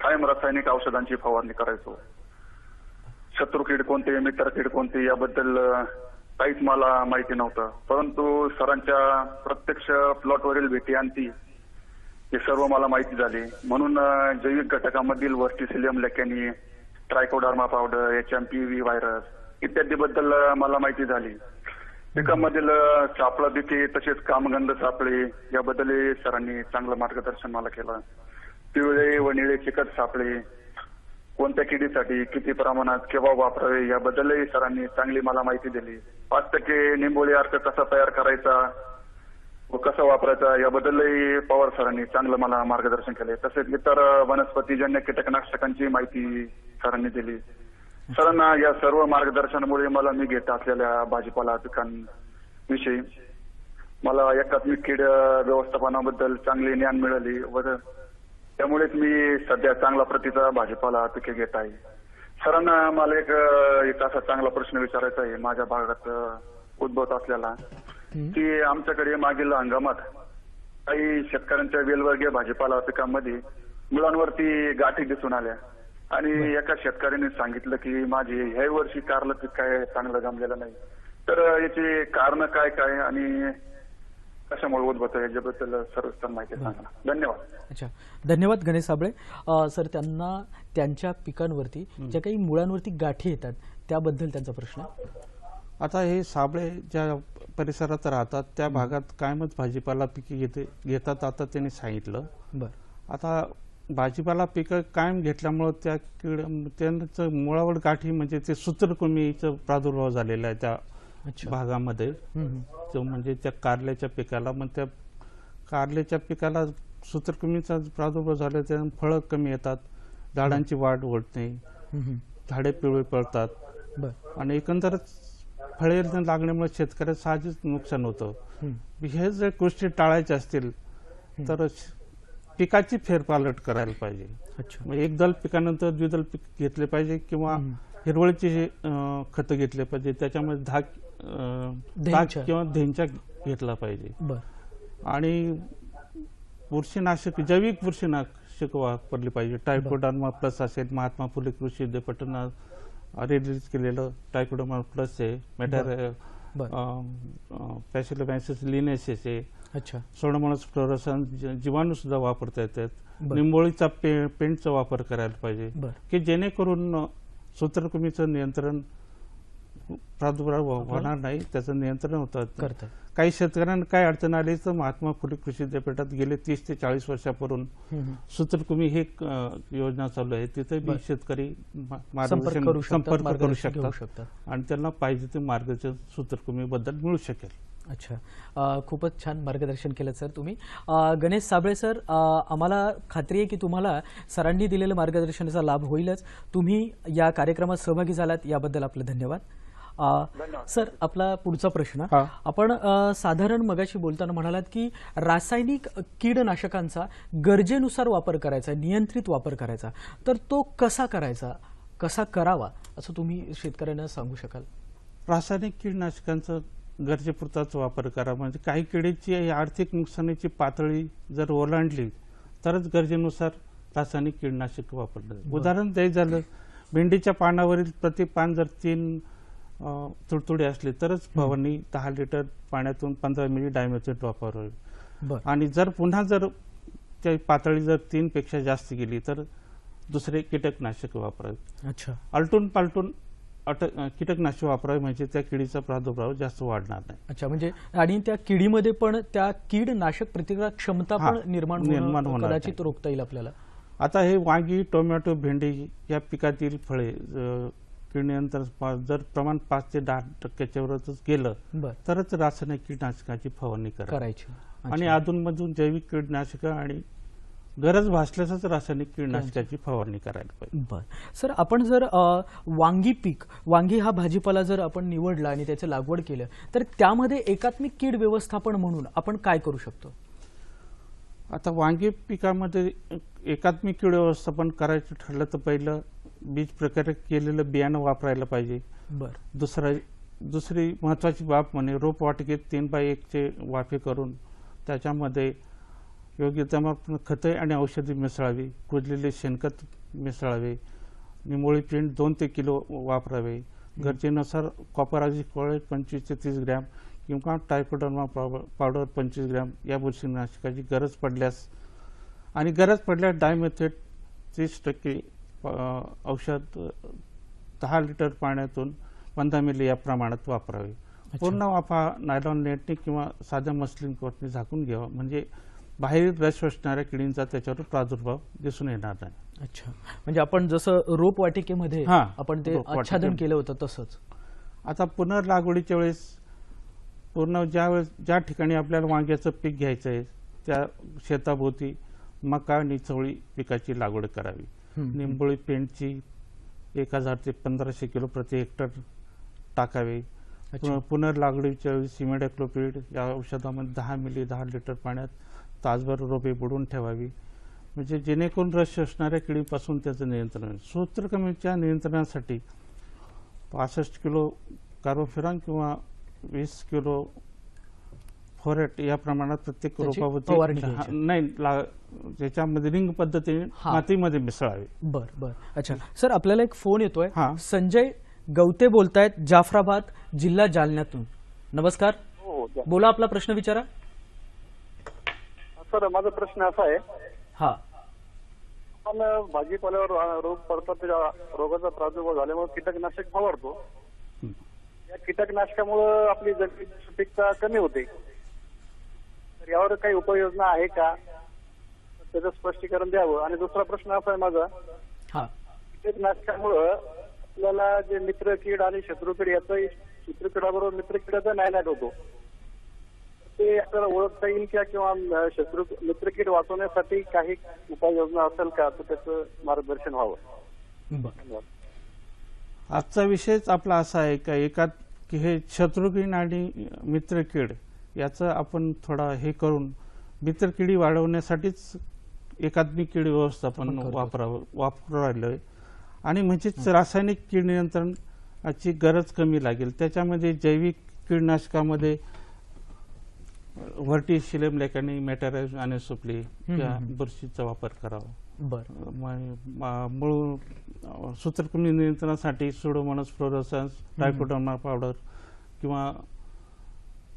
Speaker 3: कायम रासायनिक औषधांची फवारणी करायचो. शत्रुकीड कोणते, मित्रकीड कोणते याबद्दल काहीच मला माहिती नव्हतं. परंतु सरांच्या प्रत्यक्ष प्लॉटवरील भेटी आणि हे सर्व मला माहिती झाली. म्हणून जैविक घटकामधील व्हर्टिसिलियम लेकॅनी, ट्रायकोडर्मा पावडर, HMPV व्हायरस इत्यादी बद्दल मला माहिती झाली. पिकांमधील सापळा पिके तसेच कामगंध सापळे याबद्दल सरांनी चांगलं मार्गदर्शन मला केलं. पिवळे व निळे चिकट सापळे कोणत्या किडीसाठी किती प्रमाणात केव्हा वापरावे याबद्दलही सरांनी चांगली मला माहिती दिली. 5% निंबोळी अर्क कसा तयार करायचा व कसा वापरायचा याबद्दलही पवार सरांनी चांगलं मला मार्गदर्शन केले. तसेच इतर वनस्पतीजन्य कीटकनाशकांची माहिती सरांनी दिली. सरांना या सर्व मार्गदर्शनामुळे मला मी घेत असलेल्या भाजीपाला पिकांविषयी मला एकात्मिक कीड व्यवस्थापनाबद्दल चांगले ज्ञान मिळाले व त्यामुळेच मी सध्या चांगला प्रतीचा भाजीपाला पिके घेत आहे. सरांना मला एक असा चांगला प्रश्न विचारायचा आहे माझ्या भागात उद्भवत असलेला, की आमच्याकडे मागील हंगामात काही शेतकऱ्यांच्या वेलवर्गीय भाजीपाला पिकांमध्ये मुळांवरती गाठी दिसून आल्या आणि एका शेतकऱ्याने सांगितलं की माझे ह्या वर्षी कारलं पीक काय चांगलं जमलेलं नाही. तर याची कारण काय काय आणि कशामुळे उद्भवत आहे याच्याबद्दल सविस्तर माहिती सांगा. धन्यवाद.
Speaker 1: अच्छा, धन्यवाद गणेश साबळे. सर, त्यांना त्यांच्या पिकांवरती ज्या काही मुळांवरती गाठी येतात त्याबद्दल त्यांचा प्रश्न.
Speaker 2: आता हे साबळे ज्या परिसरात राहतात त्या भागात कायमच भाजीपाला पिके घेतात आता त्यांनी सांगितलं.
Speaker 1: बरं.
Speaker 2: आता भाजीपाला पिकं कायम घेतल्यामुळं त्यांचं मुळावर गाठी म्हणजे ते सूत्रकृमीचा प्रादुर्भाव झालेला आहे त्या
Speaker 1: अच्छा.
Speaker 2: भागामध्ये. जो म्हणजे त्या कारल्याच्या पिकाला, मग त्या कारल्याच्या पिकाला सूत्रकृमीचा प्रादुर्भाव झाला त्यामुळे फळं कमी येतात, झाडांची वाढ होत नाही, झाडे पिवळी पडतात
Speaker 1: बरं.
Speaker 2: आणि एकंदरच फळे लागण्यामुळे शेतकऱ्याचं साहजिक नुकसान होतं. हे जर गोष्टी टाळायच्या असतील तर पिकाची फेरपालट करायला पाहिजे.
Speaker 1: अच्छा.
Speaker 2: म्हणजे एक दल पिकानंतर द्विदल पीक घेतले पाहिजे किंवा हिरवळीचे खतं घेतले पाहिजे. त्याच्यामध्ये धाक किंवा धेंचा घेतला पाहिजे.
Speaker 1: बरं.
Speaker 2: आणि बुरशीनाशक, जैविक बुरशीनाशक वापरली पाहिजे. ट्रायकोडर्मा प्लस असेल, महात्मा फुले कृषी विद्यापीठानं रिलीज केलेलं ट्रायकोडर्मा प्लस आहे, पॅसिलोमायसिस लिनेसिस आहे,
Speaker 1: अच्छा.
Speaker 2: सोडोमोनास फ्लोरोसन्स जीवाणू सुद्धा वापरता येतात. निंबोळीचा पेंटचा वापर करायला पाहिजे की जेणेकरून सूत्रकृमीचं नियंत्रण, प्रादुर्भाव होणार नाही, त्याचं नियंत्रण होतं. काही शेतकऱ्यांना काय अडचण आली तर महात्मा फुले कृषी विद्यापीठात गेले 30 ते 40 वर्षापूर्वी सूत्रकृमी ही योजना चालू आहे. तिथे बी शेतकरी संपर्क करू शकतात आणि त्यांना पाहिजे ते मार्गदर्शन सूत्रकृमी बद्दल मिळू शकेल.
Speaker 1: अच्छा, खूपच छान मार्गदर्शन केलं सर तुम्ही. गणेश साबळे सर, आम्हाला खात्री आहे की तुम्हाला सरांनी दिलेल्या मार्गदर्शनाचा लाभ होईलच. तुम्ही या कार्यक्रमात सहभागी झालात याबद्दल आपले धन्यवाद. सर, आपला पुढचा प्रश्न,
Speaker 2: हा.
Speaker 1: आपण साधारण मगाशी बोलताना म्हणालात की रासायनिक कीडनाशकांचा गरजेनुसार वापर करायचा, नियंत्रित वापर करायचा, तर तो कसा करायचा, कसा करावा असं तुम्ही शेतकऱ्यांना सांगू शकाल?
Speaker 2: रासायनिक कीटकनाशकांचा गरजेपुरताच वापर करा. म्हणजे काही किडीची आर्थिक नुकसानीची पातळी जर ओलांडली तरच गरजेनुसार रासायनिक कीटकनाशक वापरलं. उदाहरण द्यायचं झालं, भेंडीच्या पानावरील प्रति पान जर 3 तुडतुडे असले तरच फवारणी 10 लिटर पाण्यातून 15 मिली डायमेथेट वापरावी.
Speaker 1: बरं.
Speaker 2: आणि जर पुन्हा जर त्या पातळी जर 3 पेक्षा जास्त गेली तर दुसरे कीटकनाशक वापरावे.
Speaker 1: अच्छा.
Speaker 2: आलटून पालटून कीटकनाशक वापरावे, म्हणजे त्या किडीचा प्रादुर्भाव जास्त वाढणार नाही.
Speaker 1: अच्छा, म्हणजे आणि त्या किडीमध्ये पण त्या कीडनाशक प्रतिकार क्षमता
Speaker 2: हा,
Speaker 1: पण निर्माण
Speaker 2: होणार
Speaker 1: कदाचित
Speaker 2: नाही.
Speaker 1: रोखता येईल आपल्याला.
Speaker 2: आता हे वांगी, टोमॅटो, भेंडी या पिकातील फळे कीड नियंत्रण जर प्रमाण 5 ते 10% वरच गेलं
Speaker 1: बर,
Speaker 2: तरच रासायनिक कीटकनाशकाची फवारणी
Speaker 1: करायची.
Speaker 2: आणि अधूनमधून जैविक कीटकनाशकं आणि गरज भासल्यासच रासायनिक कीटकनाशकाची फवारणी करायला पाहिजे.
Speaker 1: बर. सर, आपण जर वांगी पीक, वांगी हा भाजीपाला जर आपण निवडला आणि त्याची लागवड केलं तर त्यामध्ये एकात्मिक कीड व्यवस्थापन म्हणून आपण काय करू शकतो?
Speaker 2: आता वांगी पिकामध्ये एकात्मिक कीड व्यवस्थापन करायचं ठरलं तर पहिलं बीज प्रकारे केलेलं बियाणं वापरायला पाहिजे.
Speaker 1: बर.
Speaker 2: दुसरी महत्वाची बाब म्हणजे रोपवाटिकेत 3x1 वाफे करून त्याच्यामध्ये योग्य प्रमाणात खते आणि औषधी मिसळावी, कुजलेले शेणखत मिसळावे, निंबोळी पेंट 2 ते किलो वापरावे, गरजेनुसार कॉपर ऑक्झिक्लोराइड 25 ते 30 ग्रॅम किंवा ट्रायकोडर्मा पावडर 25 ग्रॅम या बुरशीनाशकाची गरज पडल्यास डायमेथेट 30% औषध 10 लिटर पाण्यातून 15 मिली या प्रमाणात वापरावे. पूर्ण वाफा नायलॉन नेटने किंवा साध्या मस्लिन कोटने झाकून घ्यावा, म्हणजे बाहेर रस शोषणाऱ्या किडींचा त्याच्यावर प्रादुर्भाव दिसून येणार नाही.
Speaker 1: अच्छा, म्हणजे आपण जसं रोपवाटिकेमध्ये आपण ते आच्छादन केलं होतं तसंच.
Speaker 2: आता पुनर्लागवडीच्या वेळेस ज्या ठिकाणी आपल्याला वांग्याचं पीक घ्यायचं आहे त्या शेताभोवती मका आणि चवळी पिकाची लागवड करावी. निंबोळी पेंटची 1000 ते 1500 किलो प्रति हेक्टर टाकावे. पुनर्लागवडीच्या वेळी सिमेडॅक्लोप्रिड या औषधामध्ये 10 मिली 10 लिटर पाण्यात तासभर रोपे बुडवून ठेवावी, म्हणजे जेणेकरून रस शोषणाऱ्या किडीपासून त्याचं नियंत्रण होईल. सूत्रकृमीच्या नियंत्रणासाठी 65 किलो कार्बोफ्युरॉन किंवा 20 किलो फोरेट या प्रमाणात प्रत्येक रोपावरती त्याच्यामध्ये रिंग पद्धतीने मातीमध्ये मिसळावे.
Speaker 1: बर बर. अच्छा सर, आपल्याला एक फोन येतोय. संजय गवते बोलतायत, जाफराबाद, जिल्हा जालन्यातून. नमस्कार, बोला, आपला प्रश्न विचारा.
Speaker 3: सर, माझा प्रश्न असा आहे,
Speaker 4: आपण भाजीपाल्यावर रोग पडतात, त्या रोगाचा प्रादुर्भाव झाल्यामुळे कीटकनाशक फवारतो. या कीटकनाशकामुळे आपली जमिनीची सुपीकता कमी होते, तर यावर काही उपाययोजना आहे का, त्याचं स्पष्टीकरण द्यावं. आणि दुसरा प्रश्न असा आहे माझा, कीटकनाशकामुळे आपल्याला जे मित्रकीड आणि शत्रुकीड याचा, शत्रुकिडाबरोबर मित्रकिडाचा नायनाट होतो, ते आपल्याला ओळखता येईल का, किंवा मित्रकीड वाचवण्यासाठी काही उपाययोजना असेल का, तर त्याचं मार्गदर्शन व्हावं.
Speaker 2: आजचा विषयच आपला असा आहे का हे शत्रुकीड आणि मित्रकीड याचं आपण थोडा हे करून मित्रकिडी वाढवण्यासाठीच एकात्मिक कीड व्यवस्थापन वापरू राहिलोय. आणि म्हणजेच रासायनिक कीड नियंत्रणाची गरज कमी लागेल. त्याच्यामध्ये जैविक कीडनाशकामध्ये व्हर्टिसिलियम लेकॅनी, मेटाराइज आणि सुपली या बुरशीचा वापर करावा. मूळ सूत्रकृमी नियंत्रणासाठी सुडोमोनास फ्लोरोसन्स, ट्रायकोडर्मा पावडर किंवा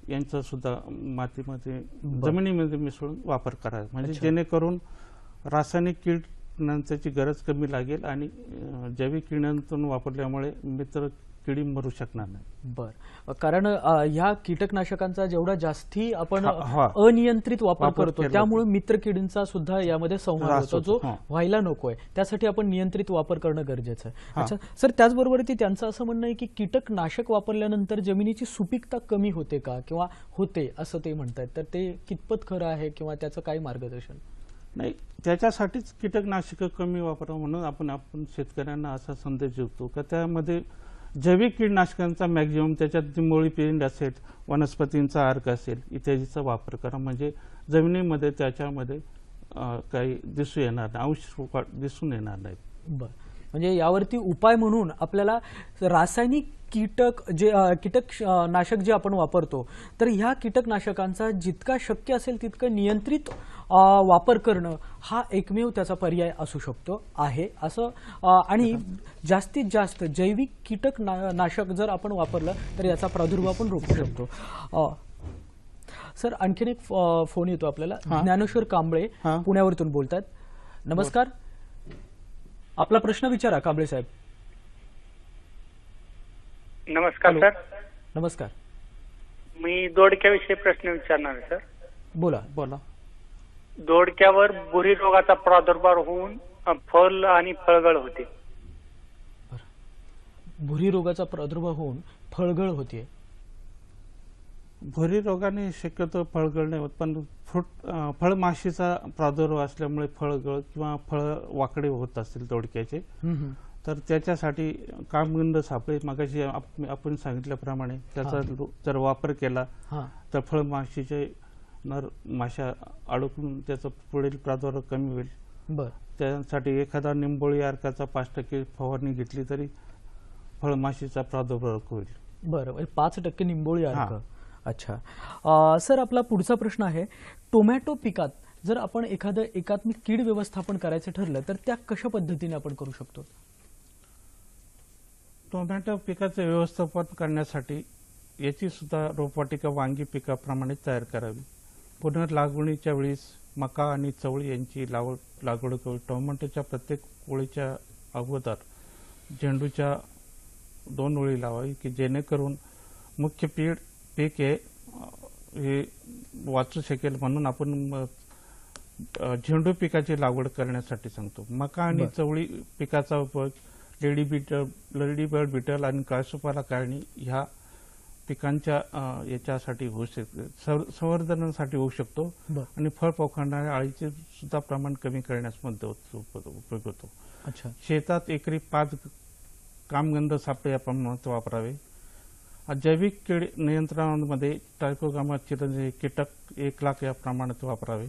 Speaker 2: यांचा सुद्धा मातीमध्ये जमिनीमध्ये मिसळून वापर करावा, म्हणजे जेणेकरून रासायनिक कीटकनाशकाची गरज कमी लागेल आणि जैविक कीड नियंत्रण वापरल्यामुळे मित्र किडी मरू शकणार नाही.
Speaker 1: बर, कारण ह्या कीटकनाशकांचा जेवढा जास्ती आपण
Speaker 2: हा.
Speaker 1: अनियंत्रित वापर
Speaker 2: वापर
Speaker 1: करतो
Speaker 2: केला
Speaker 1: त्यामुळे मित्र किडींचा सुद्धा यामध्ये संहार
Speaker 2: त्रास
Speaker 1: होतो, जो
Speaker 2: होतो. हा.
Speaker 1: व्हायला नकोय. त्यासाठी आपण नियंत्रित वापर करणं गरजेचं आहे.
Speaker 2: हा.
Speaker 1: अच्छा सर, त्याचबरोबर त्यांचं असं म्हणणं आहे की कीटकनाशक वापरल्यानंतर जमिनीची सुपीकता कमी होते का, किंवा होते असं ते म्हणतात, तर ते कितपत खरं आहे किंवा त्याचं काय मार्गदर्शन?
Speaker 2: नाही, त्याच्यासाठीच कीटकनाशकं कमी वापरा म्हणून आपण शेतकऱ्यांना असा संदेश देतो का त्यामध्ये जैविक कीटकनाशकांचा मॅक्झिमम, त्याच्यात जी मुळी पेंड असेल, वनस्पतींचा अर्क असेल इत्यादीचा वापर करा, म्हणजे जमिनीमध्ये त्याच्यामध्ये काही दिसून येणार नाही, अंश दिसून येणार नाहीत.
Speaker 1: बर, म्हणजे यावरती उपाय म्हणून आपल्याला रासायनिक कीटकनाशक जे आपण वापरतो, तर ह्या कीटकनाशकांचा जितका शक्य असेल तितकं नियंत्रित वापर करणं हा एकमेव त्याचा पर्याय असू शकतो आहे असं. आणि जास्तीत जास्त जैविक कीटकनाशक जर आपण वापरलं तर याचा प्रादुर्भाव पण रोखू शकतो. सर, आणखीन एक फोन येतो आपल्याला. ज्ञानेश्वर कांबळे पुण्यावरून बोलतात. नमस्कार, आपला प्रश्न विचारा कांबळे साहेब.
Speaker 6: नमस्कार सर.
Speaker 1: नमस्कार,
Speaker 6: मी दोडक्याविषयी प्रश्न विचारणार आहे सर.
Speaker 1: बोला.
Speaker 2: बोला.
Speaker 6: दोडक्यावर बुरी रोगाचा प्रादुर्भाव होऊन फळ आणि फळगळ होते.
Speaker 1: भुरी रोगाचा प्रादुर्भाव होऊन फळगळ होते.
Speaker 2: भुरी रोगाने शक्यतो फळगळ नाही होत, पण फळमाशीचा प्रादुर्भाव असल्यामुळे फळगळ किंवा फळ वाकडे होत असतील दोडक्याचे, तर त्याच्यासाठी कामगंध सापळे मगाशी आपण सांगितल्याप्रमाणे त्याचा जर वापर केला तर फळमाशीचे नर माशा अडकून त्याचा पुढील प्रादुर्भाव कमी होईल.
Speaker 1: बर,
Speaker 2: त्यासाठी एखादा निंबोळी अर्काचा 5% फवारणी घेतली तरी फळमाशीचा प्रादुर्भाव होईल.
Speaker 1: बरं, 5% निंबोळी अर्क. अच्छा सर, आपला पुढचा प्रश्न आहे, टोमॅटो पिकात जर आपण एखादं एकात्मिक कीड व्यवस्थापन करायचं ठरलं तर त्या कशा पद्धतीने आपण करू शकतो?
Speaker 2: टोमॅटो पिकाचे व्यवस्थापन करण्यासाठी याची सुद्धा रोपवाटिका वांगी पिकाप्रमाणे तयार करावी. पुनर्लागवणीच्या वेळेस मका आणि चवळी यांची लागवड करावी. टोमॅटोच्या प्रत्येक ओळीच्या अगोदर झेंडूच्या 2 ओळी लावावी की जेणेकरून मुख्य पीक हे वाचू शकेल, म्हणून आपण झेंडू पिकाची लागवड करण्यासाठी सांगतो. मका आणि चवळी पिकाचा उपयोग लेडीबर्ड बीटल आणि काळसुपाला काढणी ह्या पिकांच्या याच्यासाठी होऊ शकते, संवर्धनासाठी होऊ शकतो आणि फळ पोखरणाऱ्या अळीचे सुद्धा प्रमाण कमी करण्यास उपयोग होतो.
Speaker 1: अच्छा,
Speaker 2: शेतात एकरी 5 कामगंध सापळे या प्रमाणात वापरावे. जैविक कीड नियंत्रणामध्ये ट्रायकोग्रामा चिरंजीवी कीटक 1 लाख या प्रमाणात वापरावे.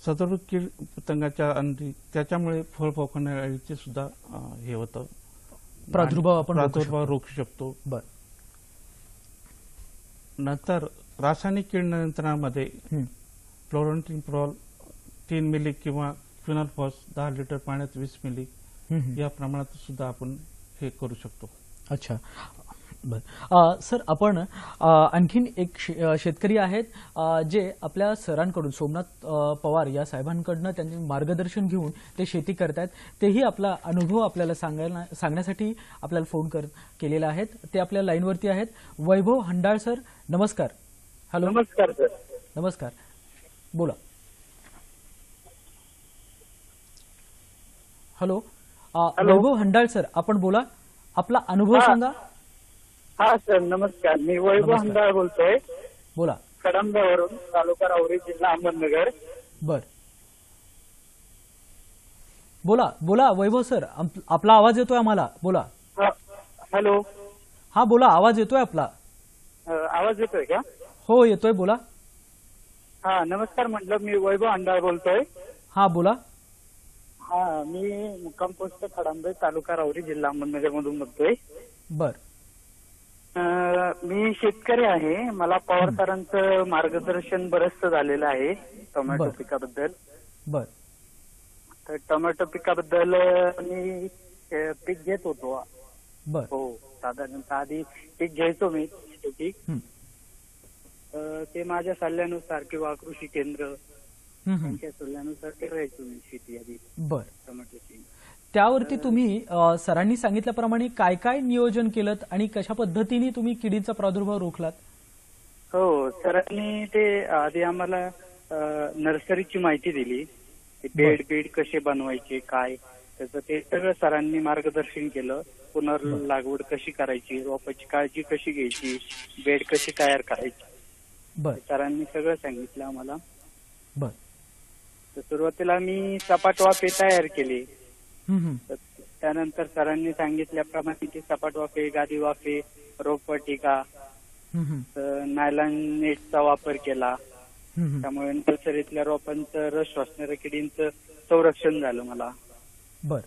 Speaker 2: सदृढ कीड पतंगाच्या अंडी त्याच्यामुळे फळ पोखरणाऱ्या अळीचे सुद्धा हे होतं, प्रादुर्भाव रोखू शकतो. नंतर रासायनिक कीड नियंत्रणामध्ये फ्लोरोंटिनप्रॉल 3 मिली किंवा क्विनोलफॉस 10 लिटर पाण्यात 20 मिली या प्रमाणात सुद्धा आपण हे करू शकतो.
Speaker 1: अच्छा, बर सर, आपण आणखीन एक शेतकरी आहेत जे आपल्या सरांकडून, सोमनाथ पवार या साहेबांकडनं त्यांचे मार्गदर्शन घेऊन ते शेती करतायत. तेही आपला अनुभव आपल्याला सांगण्यासाठी आपल्याला फोन केलेला आहेत. ते आपल्या लाईनवरती आहेत. वैभव हंडाळ सर, नमस्कार. हॅलो.
Speaker 6: नमस्कार सर.
Speaker 1: नमस्कार, बोला. हॅलो. वैभव हंडाळ सर, आपण बोला, आपला अनुभव सांगा.
Speaker 6: हा सर, नमस्कार. मी वैभव हंडाळ बोलतोय.
Speaker 1: बोला.
Speaker 6: कडंबावरून, तालुका राहुरी, जिल्हा अहमदनगर.
Speaker 1: बर, बोला बोला वैभव सर, आपला आवाज येतोय आम्हाला, बोला.
Speaker 6: हॅलो.
Speaker 1: हा बोला, आवाज येतोय आपला.
Speaker 6: आवाज येतोय का?
Speaker 1: हो येतोय, बोला.
Speaker 6: हा नमस्कार, म्हटलं मी वैभव हंडाळ बोलतोय.
Speaker 1: हा बोला.
Speaker 6: हा, मी मुक्काम पोस्ट खडांबे, तालुका राहुरी, जिल्हा अहमदनगर मधून बोलतोय.
Speaker 1: बर.
Speaker 6: मी शेतकरी आहे. मला पवार सरांचं मार्गदर्शन बरंच झालेलं आहे टोमॅटो पिकाबद्दल.
Speaker 1: बर.
Speaker 6: तर टोमॅटो पिकाबद्दल मी पीक घेत होतो.
Speaker 1: बर.
Speaker 6: हो, साधारणतः आधी पीक घ्यायचो मी पीक. ते माझ्या सल्ल्यानुसार किंवा कृषी केंद्र त्यांच्या सल्ल्यानुसार करायचो मी शेती आधी
Speaker 1: बर.
Speaker 6: टोमॅटोची.
Speaker 1: त्यावरती तुम्ही सरांनी सांगितल्याप्रमाणे काय काय नियोजन केलं आणि कशा पद्धतीने तुम्ही किडीचा प्रादुर्भाव रोखलात?
Speaker 6: हो, सरांनी ते आधी आम्हाला नर्सरीची माहिती दिली. बेड कसे बनवायचे, काय त्याचं ते सगळं सरांनी मार्गदर्शन केलं. पुनर्लागवड कशी करायची, रोपाची काळजी कशी घ्यायची, बेड कशी तयार करायची,
Speaker 1: बर
Speaker 6: सरांनी सगळं सांगितलं आम्हाला.
Speaker 1: बर
Speaker 6: तर सुरुवातीला मी सपाट वाफे तयार केले.
Speaker 1: हम्म,
Speaker 6: तर त्यानंतर सरांनी सांगितल्याप्रमाणे ते सपाट वाफे, गादी वाफे, रोपवाटिका,
Speaker 1: हम्म,
Speaker 6: नायलॉन नेटचा वापर केला.
Speaker 1: हम्म,
Speaker 6: त्यामुळे नर्सरीतल्या रोपांचं रस श्वसणाऱ्या किडींचं संरक्षण झालं मला.
Speaker 1: बर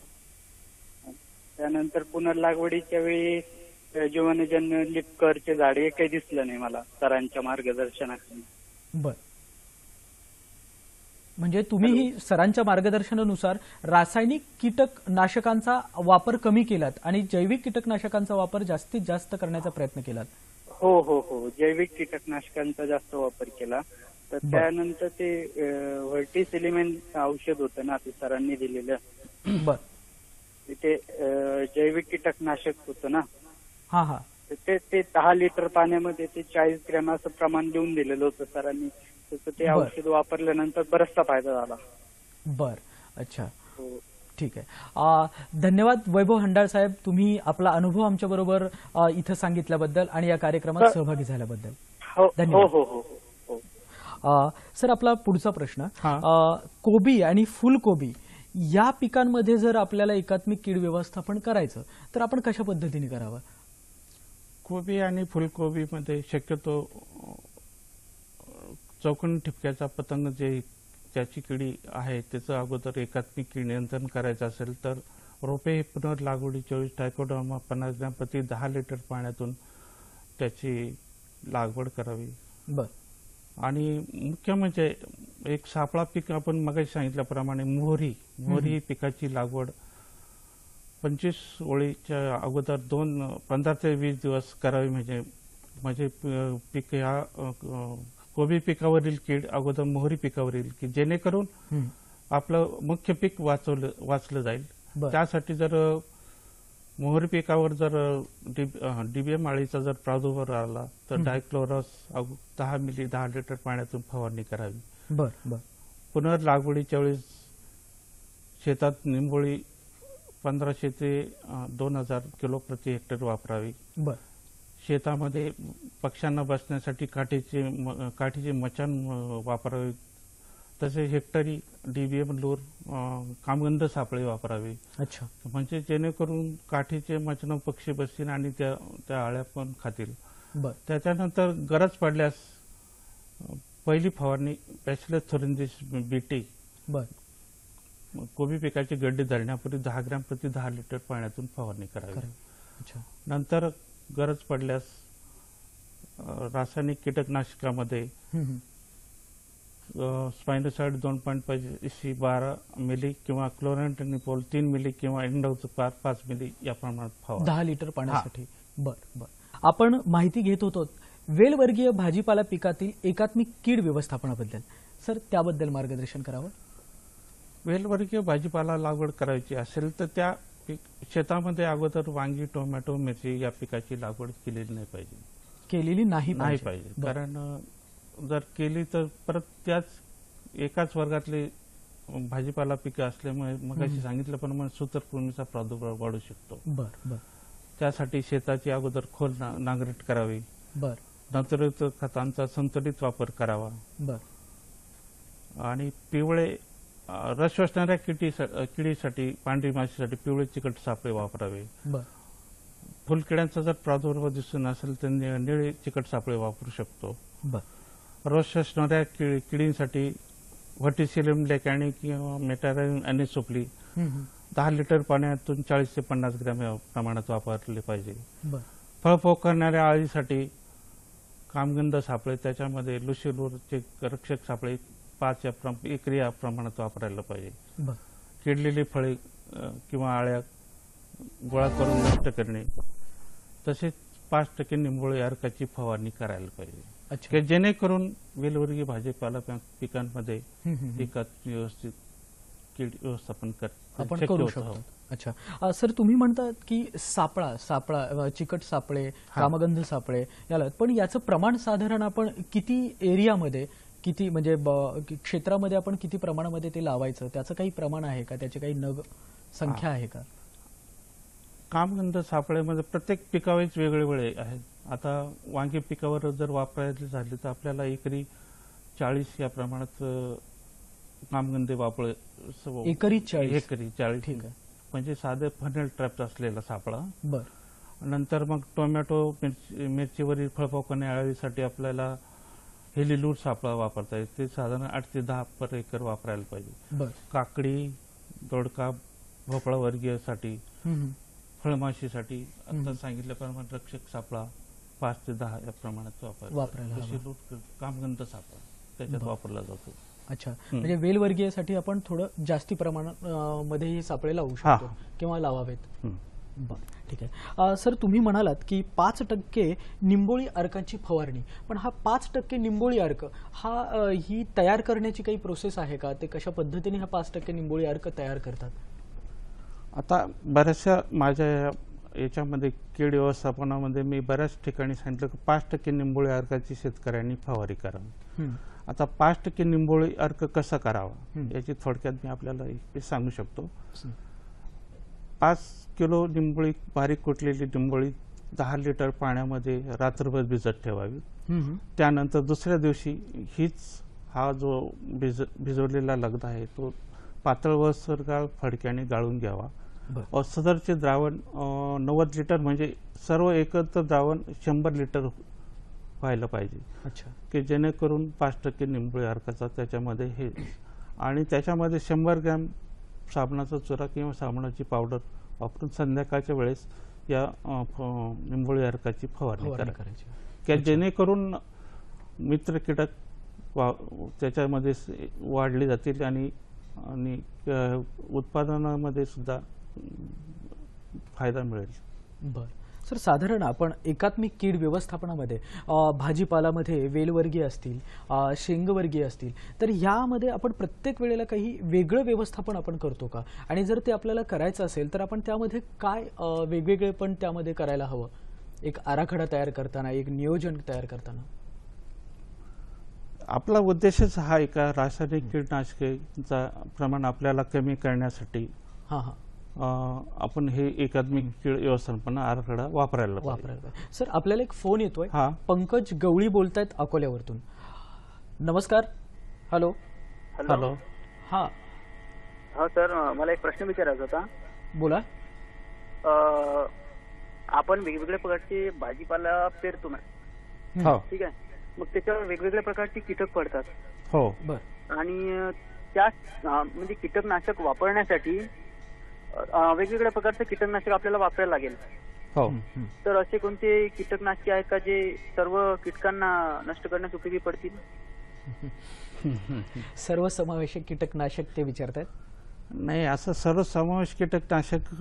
Speaker 6: त्यानंतर पुनर्लागवडीच्या वेळी जीवनजन्य लिपकरचे झाड एकही दिसलं नाही मला सरांच्या मार्गदर्शनाखाली.
Speaker 1: बर म्हणजे तुम्ही सरांच्या मार्गदर्शनानुसार रासायनिक कीटकनाशकांचा वापर कमी केलात आणि जैविक कीटकनाशकांचा वापर जास्तीत जास्त करण्याचा प्रयत्न केलात.
Speaker 6: हो हो हो, जैविक कीटकनाशकांचा जास्त वापर केला. तर त्यानंतर ते व्हर्टिसिलिमेंट औषध होतं ना, ते सरांनी दिलेलं.
Speaker 1: बर
Speaker 6: ते जैविक कीटकनाशक होतं ना,
Speaker 1: हा हा
Speaker 6: ते 10 लिटर पाण्यामध्ये ते 40 ग्रॅम असं प्रमाण देऊन दिलेलं होतं सरांनी. तसं ते औषध वापरल्यानंतर बराचसा फायदा झाला.
Speaker 1: बर अच्छा
Speaker 6: हो.
Speaker 1: ठीक आहे. धन्यवाद वैभव हंडाळ साहेब, तुम्ही आपला अनुभव आमच्या बरोबर इथं सांगितल्याबद्दल आणि या कार्यक्रमात सहभागी झाल्याबद्दल
Speaker 6: हो
Speaker 1: धन्यवाद.
Speaker 6: हो हो हो.
Speaker 1: सर, आपला पुढचा प्रश्न,
Speaker 2: हा.
Speaker 1: कोबी आणि फुलकोबी या पिकांमध्ये जर आपल्याला एकात्मिक कीड व्यवस्थापन करायचं तर आपण कशा पद्धतीने करावं?
Speaker 2: कोबी आणि फुलकोबीमध्ये शक्यतो चौकोनी ठिपक्याचा पतंग ज्याची किडी आहे त्याचं अगोदर एकात्मिक कीड नियंत्रण करायचं असेल तर रोपे हे पुनर्लागवडीच्या वेळी ट्रायकोडर्मा 50 ग्रॅम प्रति 10 लिटर पाण्यातून त्याची लागवड करावी.
Speaker 1: बर
Speaker 2: आणि मुख्य म्हणजे एक सापळा पीक आपण मगाशी सांगितल्याप्रमाणे मोहरी पिकाची लागवड 25 ओळीच्या अगोदर 15 ते 20 दिवस करावी. म्हणजे पीक ह्या कोबी पिकावरील कीड अगोदर मोहरी पिकावरील की जेणेकरून आपलं मुख्य पीक वाचलं जाईल. त्यासाठी जर मोहरी पिकावर जर डीबीएम अळीचा जर प्रादुर्भाव आला तर डायक्लोरस 10 मिली 10 लिटर पाण्यातून फवारणी करावी.
Speaker 1: बर बर
Speaker 2: पुनर्लागवडीच्या वेळेस शेतात निंबोळी 1500 ते 2000 किलो प्रति हेक्टर वापरावी.
Speaker 1: बर
Speaker 2: शेतामध्ये पक्ष्यांना बसण्यासाठी काठीचे मचान वापरावे. तसे हेक्टरी डीबीएम लूर कामगंध सापळे वापरावे.
Speaker 1: अच्छा
Speaker 2: म्हणजे जेणेकरून काठीचे मचन पक्षी बसतील आणि त्या आळ्या पण खातील.
Speaker 1: बर
Speaker 2: त्याच्यानंतर गरज पडल्यास पहिली फवारणी बॅसिलस थोरिंजिस बीटी
Speaker 1: बर
Speaker 2: कोबी पिकाची गड्डी धरण्यापूर्वी 10 ग्रॅम प्रति 10 लिटर पाण्यातून फवारणी करावी.
Speaker 1: अच्छा
Speaker 2: नंतर गरज पडल्यास रासायनिक कीटकनाशकामध्ये स्पायनोसाइड 2.5 12 मिली किंवा क्लोरांट्रेनिपोल 3 मिली किंवा इंडोझपार 5 मिली या प्रमाणात फवारा
Speaker 1: 10 लिटर पाण्यासाठी. बर बर आपण माहिती घेत होतो वेलवर्गीय भाजीपाला पिकातील एकात्मिक कीड व्यवस्थापनाबद्दल. सर, त्याबद्दल मार्गदर्शन करावं.
Speaker 2: वेलवर्गीय भाजीपाला लागवड करायची असेल तर त्या शेतामध्ये अगोदर वांगी, टोमॅटो, मिरची या पिकाची लागवड केलेली नाही पाहिजे.
Speaker 1: केलेली नाही
Speaker 2: पाहिजे. कारण जर केली तर परत त्याच एकाच वर्गातले भाजीपाला पिकं असल्यामुळे मगाशी सांगितल्याप्रमाणे सूत्रकृमीचा प्रादुर्भाव वाढू शकतो.
Speaker 1: बर बर
Speaker 2: त्यासाठी शेताची अगोदर खोल नांगरट करावी.
Speaker 1: बर
Speaker 2: नंतरयुक्त खतांचा संतुलित वापर करावा.
Speaker 1: बर
Speaker 2: आणि पिवळे रस श्वसणाऱ्या किडीसाठी पांढरी माशीसाठी पिवळे चिकट सापळे वापरावे.
Speaker 1: बर
Speaker 2: फुलकिड्यांचा जर प्रादुर्भाव दिसून असेल तर निळे चिकट सापळे वापरू शकतो.
Speaker 1: बर
Speaker 2: रस श्वसणाऱ्या किडींसाठी व्हर्टिसिलियम लेकॅनी किंवा मेटाराइन अॅनिसोप्ली 10 लिटर पाण्यातून 40 ते 50 ग्रॅम या प्रमाणात वापरले पाहिजे.
Speaker 1: बर
Speaker 2: फळ पोखरणाऱ्या आळीसाठी कामगंध सापळे त्याच्यामध्ये लुशिलूरचे रक्षक सापळे 5 या प्रमाणात वापरायला पाहिजे.
Speaker 1: बर
Speaker 2: किडलेली फळे किंवा आळ्या गोळा करून नष्ट करणे. तसेच 5% निंबोळी अर्काची फवारणी करायला पाहिजे.
Speaker 1: अच्छा
Speaker 2: की जेणेकरून वेलवर्गीय भाजीपाला पिकांमध्ये
Speaker 1: हम्म.
Speaker 2: पिकात व्यवस्थित कीड व्यवस्थापन
Speaker 1: आपण
Speaker 2: शक्य
Speaker 1: करू
Speaker 2: होतं.
Speaker 1: शकतो. अच्छा सर, तुम्ही म्हणतात की सापळा चिकट सापळे, कामगंध सापळे याला, पण याचं प्रमाण साधारण आपण किती एरियामध्ये, किती म्हणजे क्षेत्रामध्ये आपण किती प्रमाणामध्ये ते लावायचं, त्याचं काही प्रमाण आहे का, त्याची काही नग संख्या आहे का?
Speaker 2: कामगंध सापळेमध्ये प्रत्येक पिकावेच वेगळे आहेत. आता वांगी पिकावर जर वापरायची झाली तर आपल्याला एकरी 40 या प्रमाणात कामगंधे वापळे
Speaker 1: एकरी 40.
Speaker 2: एकरी 40.
Speaker 1: ठीक आहे.
Speaker 2: म्हणजे साधे फनेल ट्रॅप असलेला सापळा.
Speaker 1: बर.
Speaker 2: नंतर मग टोमॅटो मिरचीवरील फळपाखोने अळीसाठी आपल्याला हेलिलूर सापळा वापरता येईल. ते साधारण 8 ते 10 पर एकर वापरायला पाहिजे.
Speaker 1: बर.
Speaker 2: काकडी, दोडका, भोपळा वर्गीयसाठी, फळमाशीसाठी आता सांगितल्याप्रमाणे रक्षक सापळा 5 ते 10 या प्रमाणात
Speaker 1: वापरायला हवा.
Speaker 2: हेलिलूर कामगंध सापळा त्याच्यात वापरला जातो.
Speaker 1: अच्छा, म्हणजे वेलवर्गीयसाठी आपण थोडं जास्ती प्रमाणात मध्ये हे सापळे लावू शकतो किंवा लावावेत. बरं, ठीक आहे. सर, तुम्ही म्हणालात की 5% निंबोळी अर्काची फवारणी, पण हा 5% निंबोळी अर्क हा ही तयार करण्याची काही प्रोसेस आहे का? ते कशा पद्धतीने हा 5% निंबोळी अर्क तयार करतात?
Speaker 2: आता बऱ्याचशा माझ्या याच्यामध्ये कीड व्यवस्थापनामध्ये मी बऱ्याच ठिकाणी सांगितलं की 5% निंबोळी अर्काची शेतकऱ्यांनी फवारणी करावी. आता 5% निंबोळी अर्क कसा करावा याची थोडक्यात मी आपल्याला सांगू शकतो. 5 किलो निंबोळी, बारीक कुटलेली निंबोळी 10 लिटर पाण्यामध्ये रात्रभर भिजत ठेवावी. त्यानंतर दुसऱ्या दिवशी हा जो भिजवलेला लगदा आहे तो पातळ व सरगाळ फडक्याने गाळून घ्यावा. सदरचे द्रावण 90 लिटर म्हणजे सर्व एकत्र द्रावण 100 लिटर व्हायला पाहिजे.
Speaker 1: अच्छा,
Speaker 2: की जेणेकरून 5% निंबोळी अर्काचा त्याच्यामध्ये हे, आणि त्याच्यामध्ये 100 ग्रॅम साबणाचा चुरा किंवा साबणाची पावडर वापरून संध्याकाळच्या वेळेस या निंबोळी अर्काची फवारणी करायची, की जेणेकरून मित्र कीटक त्याच्यामध्ये वाढले जातील आणि उत्पादनामध्ये सुद्धा फायदा मिळेल.
Speaker 1: बर. सर, साधारण आपण एकात्मिक कीड व्यवस्थापनामध्ये भाजीपालामध्ये वेलवर्गीय असतील, शेंगवर्गीय असतील, तर यामध्ये आपण प्रत्येक वेळेला काही वेगळं व्यवस्थापन आपण करतो का? आणि जर ते आपल्याला करायचं असेल तर आपण त्यामध्ये काय वेगवेगळे पण त्यामध्ये करायला हवं, एक आराखडा तयार करताना, एक नियोजन तयार करताना?
Speaker 2: आपला उद्देशच हा आहे का रासायनिक कीटकनाशकांचा प्रमाण आपल्याला कमी करण्यासाठी आपण हे एकात्मिक कीड व्यवस्थापन आराखडा वापरायला पाहिजे.
Speaker 1: सर, आपल्याला एक फोन येतोय. पंकज गवळी बोलतायत अकोल्यावरतून. नमस्कार. हॅलो.
Speaker 2: हॅलो.
Speaker 1: हा
Speaker 7: सर, मला एक प्रश्न विचारायचा होता.
Speaker 1: बोला.
Speaker 7: आपण वेगवेगळ्या प्रकारचे भाजीपाला पेरतो ना, ठीक आहे, मग त्याच्यावर वेगवेगळ्या प्रकारचे कीटक पडतात.
Speaker 2: हो.
Speaker 1: बर.
Speaker 7: आणि त्या म्हणजे कीटकनाशक वापरण्यासाठी वेगवेगळ्या प्रकारचे कीटकनाशक आपल्याला वापरायला लागेल.
Speaker 2: हो.
Speaker 7: तर असे कोणते कीटकनाशके आहेत का जे सर्व कीटकांना नष्ट करण्यास उपयोगी पडतील?
Speaker 1: सर्वसमावेशक कीटकनाशक ते विचारतात?
Speaker 2: नाही, असं सर्वसमावेश कीटकनाशक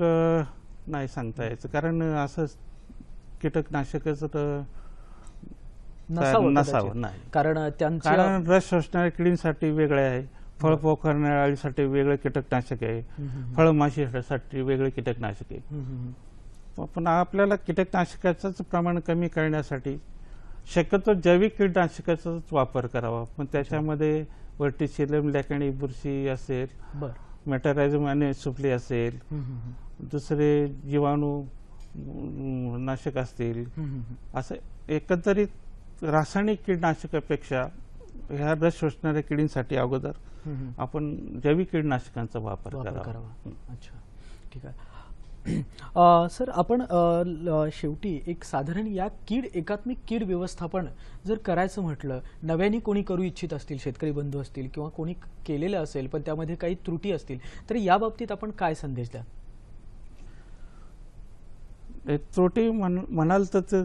Speaker 2: नाही सांगता यायचं, कारण असं कीटकनाशकाचं नसावं नाही, कारण रस शोषणाऱ्या किडींसाठी वेगळे आहे, फळ पोखरणाऱ्या अळीसाठी वेगळे कीटकनाशक आहे, फळमाशीसाठी वेगळे कीटकनाशक आहे. पण आपल्याला कीटकनाशकाचं प्रमाण कमी करण्यासाठी शक्यतो जैविक कीटकनाशकाचाच वापर करावा. पण त्याच्यामध्ये वर्टिसिलियम लॅकॅनी बुरशी असेल, मेटारायझम आणि सुपली असेल, दुसरे जीवाणू नाशक असतील, असं एकंदरीत रासायनिक कीटकनाशकापेक्षा ह्या रस शोषणाऱ्या किडींसाठी अगोदर आपण जैविक कीटकनाशकांचा वापर करावा.
Speaker 1: अच्छा, ठीक आहे. सर, आपण शेवटी एक साधारण या एकात्मिक कीड व्यवस्थापन जर करायचं म्हटलं, नव्याने कोणी करू इच्छित असतील, शेतकरी बंधू असतील किंवा कोणी केलेलं असेल पण त्यामध्ये काही त्रुटी असतील, तर या बाबतीत आपण काय संदेश द्या?
Speaker 2: त्रुटी म्हणाल तर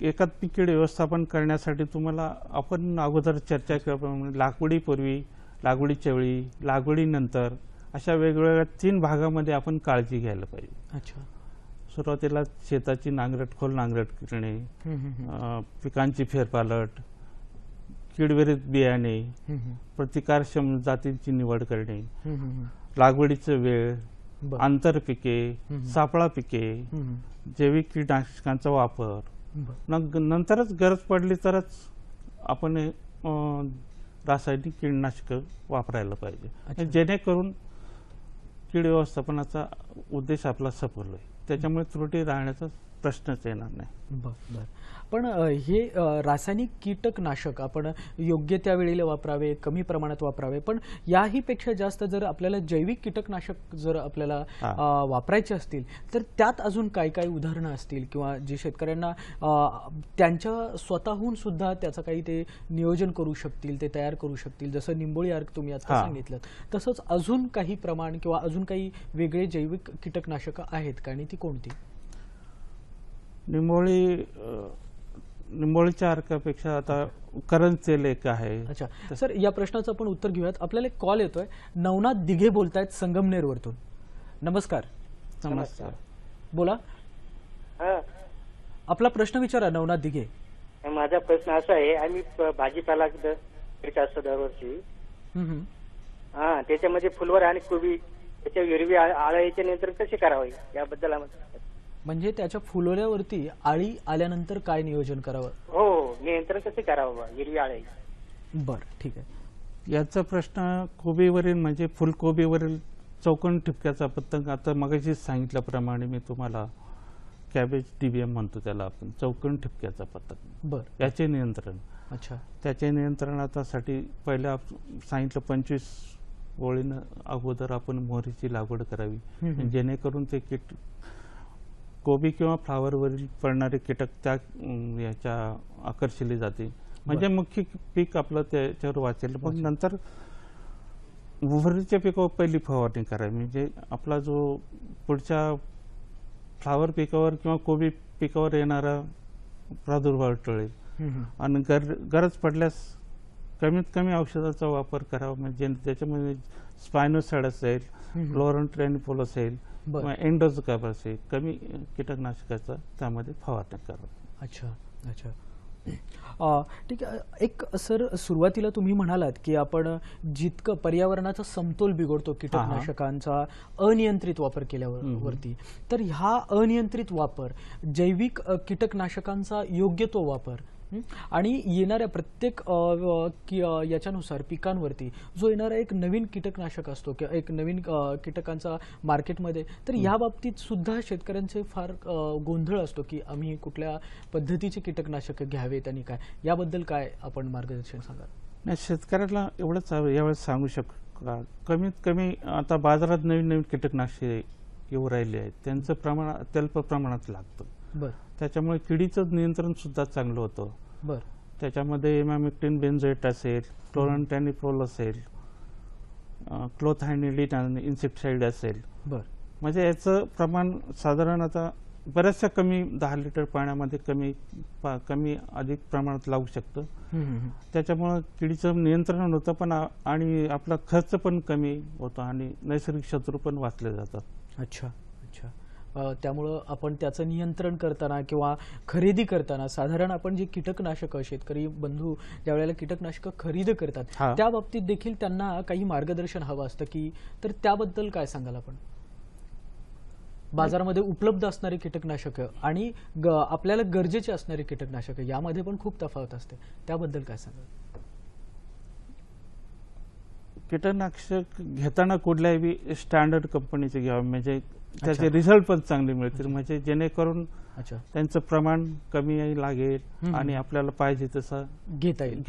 Speaker 2: एकात्मिक कीड व्यवस्थापन करण्यासाठी तुम्हाला आपण अगोदर चर्चा केल्याप्रमाणे लागवडीपूर्वी, लागवडीच्या वेळी, लागवडीनंतर अशा वेगवेगळ्या 3 भागामध्ये आपण काळजी घ्यायला पाहिजे.
Speaker 1: अच्छा.
Speaker 2: सुरुवातीला शेताची नांगरट, खोल नांगरट करणे, पिकांची फेरपालट, कीडविरहित बियाणे, प्रतिकारक्षम जातींची निवड करणे, लागवडीचा वेळ,
Speaker 1: बर.
Speaker 2: आंतरपिके, सापळा पिके, जैविक कीटकनाशकांचा वापर, नंतरच गरज पडली तरच आपण रासायनिक कीटकनाशक वापरायला पाहिजे, जेणेकरून कीड व्यवस्थापनाचा उद्देश आपला सफल होईल. त्याच्यामुळे त्रुटी राहण्याचा प्रश्नच येणार नाही.
Speaker 1: बर. पण हे रासायनिक कीटकनाशक आपण योग्य त्या वेळेला वापरावे, कमी प्रमाणात वापरावे, पण याही पेक्षा जास्त जर आपल्याला जैविक कीटकनाशक जर आपल्याला वापरायचे असतील तर त्यात अजून काय काय उदाहरणं असतील किंवा जे शेतकऱ्यांना त्यांच्या स्वतःहून सुद्धा त्याचं काही ते नियोजन करू शकतील, ते तयार करू शकतील, जसं निंबोळी अर्क तुम्ही आता सांगितलं, तसंच अजून काही प्रमाण किंवा अजून काही वेगळे जैविक कीटकनाशक आहेत का आणि ती कोणती?
Speaker 2: निंबोळीच्या अर्कापेक्षा आता करंज तेल एक आहे.
Speaker 1: अच्छा सर, या प्रश्नाचं आपण उत्तर घेऊयात. आपल्याला एक कॉल येतोय. नवनाथ दिघे बोलतायत संगमनेरवरतून. नमस्कार.
Speaker 2: नमस्कार.
Speaker 1: बोला. आपला प्रश्न विचारा नवनाथ दिघे.
Speaker 8: माझा प्रश्न असा आहे, आम्ही भाजीपाला करीत असतो दरवर्षी. त्याच्यामध्ये फुलवर आणि कोबी त्याच्या हिरवी आळ्याचे नियंत्रण कसे करावे याबद्दल
Speaker 1: म्हणजे त्याच्या फुलोऱ्यावरती आळी आल्यानंतर काय नियोजन करावं?
Speaker 8: हो, नियंत्रण कसे करावं हिरवी आळी?
Speaker 1: बर, ठीक आहे.
Speaker 2: याचा प्रश्न कोबीवरील म्हणजे फुलकोबीवरील चौकोन ठिपक्याचा पतंग, आता मगाशी सांगितल्याप्रमाणे मी तुम्हाला कॅबेज DBM म्हणतो त्याला आपण, चौकोन ठिपक्याचा पतंग.
Speaker 1: बर.
Speaker 2: याचे नियंत्रण.
Speaker 1: अच्छा.
Speaker 2: त्याचे नियंत्रणासाठी पहिल्या सांगितलं 25 ओळीनं अगोदर आपण मोहरीची लागवड करावी, जेणेकरून ते कीट कोबी किंवा फ्लावरवरील पडणारे कीटक त्या याच्या आकर्षिले जाते, म्हणजे मुख्य पीक आपलं त्याच्यावर वाचेल. मग नंतर मोहरीच्या पिकावर पहिली फवारणी करावी, म्हणजे आपला जो पुढच्या फ्लावर पिकावर किंवा कोबी पिकावर येणारा प्रादुर्भाव टळेल. आणि गरज पडल्यास कमीत कमी औषधाचा वापर करावा, म्हणजे त्याच्यामध्ये स्पायनोसाइड असेल, क्लोरंट्रेनिपोल असेल किंवा एंडोझोकार्ब असेल, कमी कीटकनाशकाचा त्यामध्ये फवारणी करावा.
Speaker 1: अच्छा अच्छा, ठीक आहे. एक सर, सुरुवातीला तुम्ही म्हणालात की आपण जितकं पर्यावरणाचा समतोल बिघडतो कीटकनाशकांचा अनियंत्रित वापर केल्यावरती, तर ह्या अनियंत्रित वापर, जैविक कीटकनाशकांचा योग्य तो वापर आणि येणाऱ्या प्रत्येक याच्यानुसार पिकांवरती जो येणारा एक नवीन कीटकनाशक असतो किंवा एक नवीन कीटकांचा मार्केटमध्ये, तर या बाबतीत सुद्धा शेतकऱ्यांचे फार गोंधळ असतो की आम्ही कुठल्या पद्धतीचे कीटकनाशक घ्यावेत आणि काय, याबद्दल काय आपण मार्गदर्शन सांगाल?
Speaker 2: नाही, शेतकऱ्याला एवढंच यावेळेस सांगू शकतो, कमीत कमी आता बाजारात नवीन नवीन कीटकनाशके येऊ राहिले आहेत, त्यांचं प्रमाण अत्यल्प प्रमाणात लागतं.
Speaker 1: बरं.
Speaker 2: त्याच्यामुळे किडीचं नियंत्रण सुद्धा चांगलं होतं.
Speaker 1: बरं.
Speaker 2: त्याच्यामध्ये इमॅमेक्टिन बेन्झोएट असेल, क्लोरंट्रेनिपोल असेल, क्लोथायनिलीन इन्सेक्टिसाइड असेल.
Speaker 1: बरं.
Speaker 2: म्हणजे याचं प्रमाण साधारण आता बऱ्याचशा कमी 10 लिटर पाण्यामध्ये कमी अधिक प्रमाणात लागू शकतं. त्याच्यामुळं किडीचं नियंत्रण होतं पण आणि आपला खर्च पण कमी होतो आणि नैसर्गिक शत्रू पण वाचले जातात.
Speaker 1: अच्छा अच्छा. त्यामुळं आपण त्याचं नियंत्रण करताना किंवा खरेदी करताना साधारण आपण जे कीटकनाशक, शेतकरी बंधू ज्या वेळेला कीटकनाशक खरेदी करतात त्या बाबतीत देखील त्यांना काही मार्गदर्शन हवं असतं की, तर त्याबद्दल काय सांगाल आपण? बाजारामध्ये उपलब्ध असणारे कीटकनाशक आणि आपल्याला गरजेचे असणारे कीटकनाशक यामध्ये पण खूप तफावत असते, त्याबद्दल काय सांगाल?
Speaker 2: कीटकनाशक घेताना कुठल्याही स्टँडर्ड कंपनीचे घ्यावे, म्हणजे त्याचे रिझल्ट पण चांगले मिळतील, म्हणजे जेणेकरून त्यांचं प्रमाण कमी लागेल आणि आपल्याला पाहिजे तसं घेता येईल.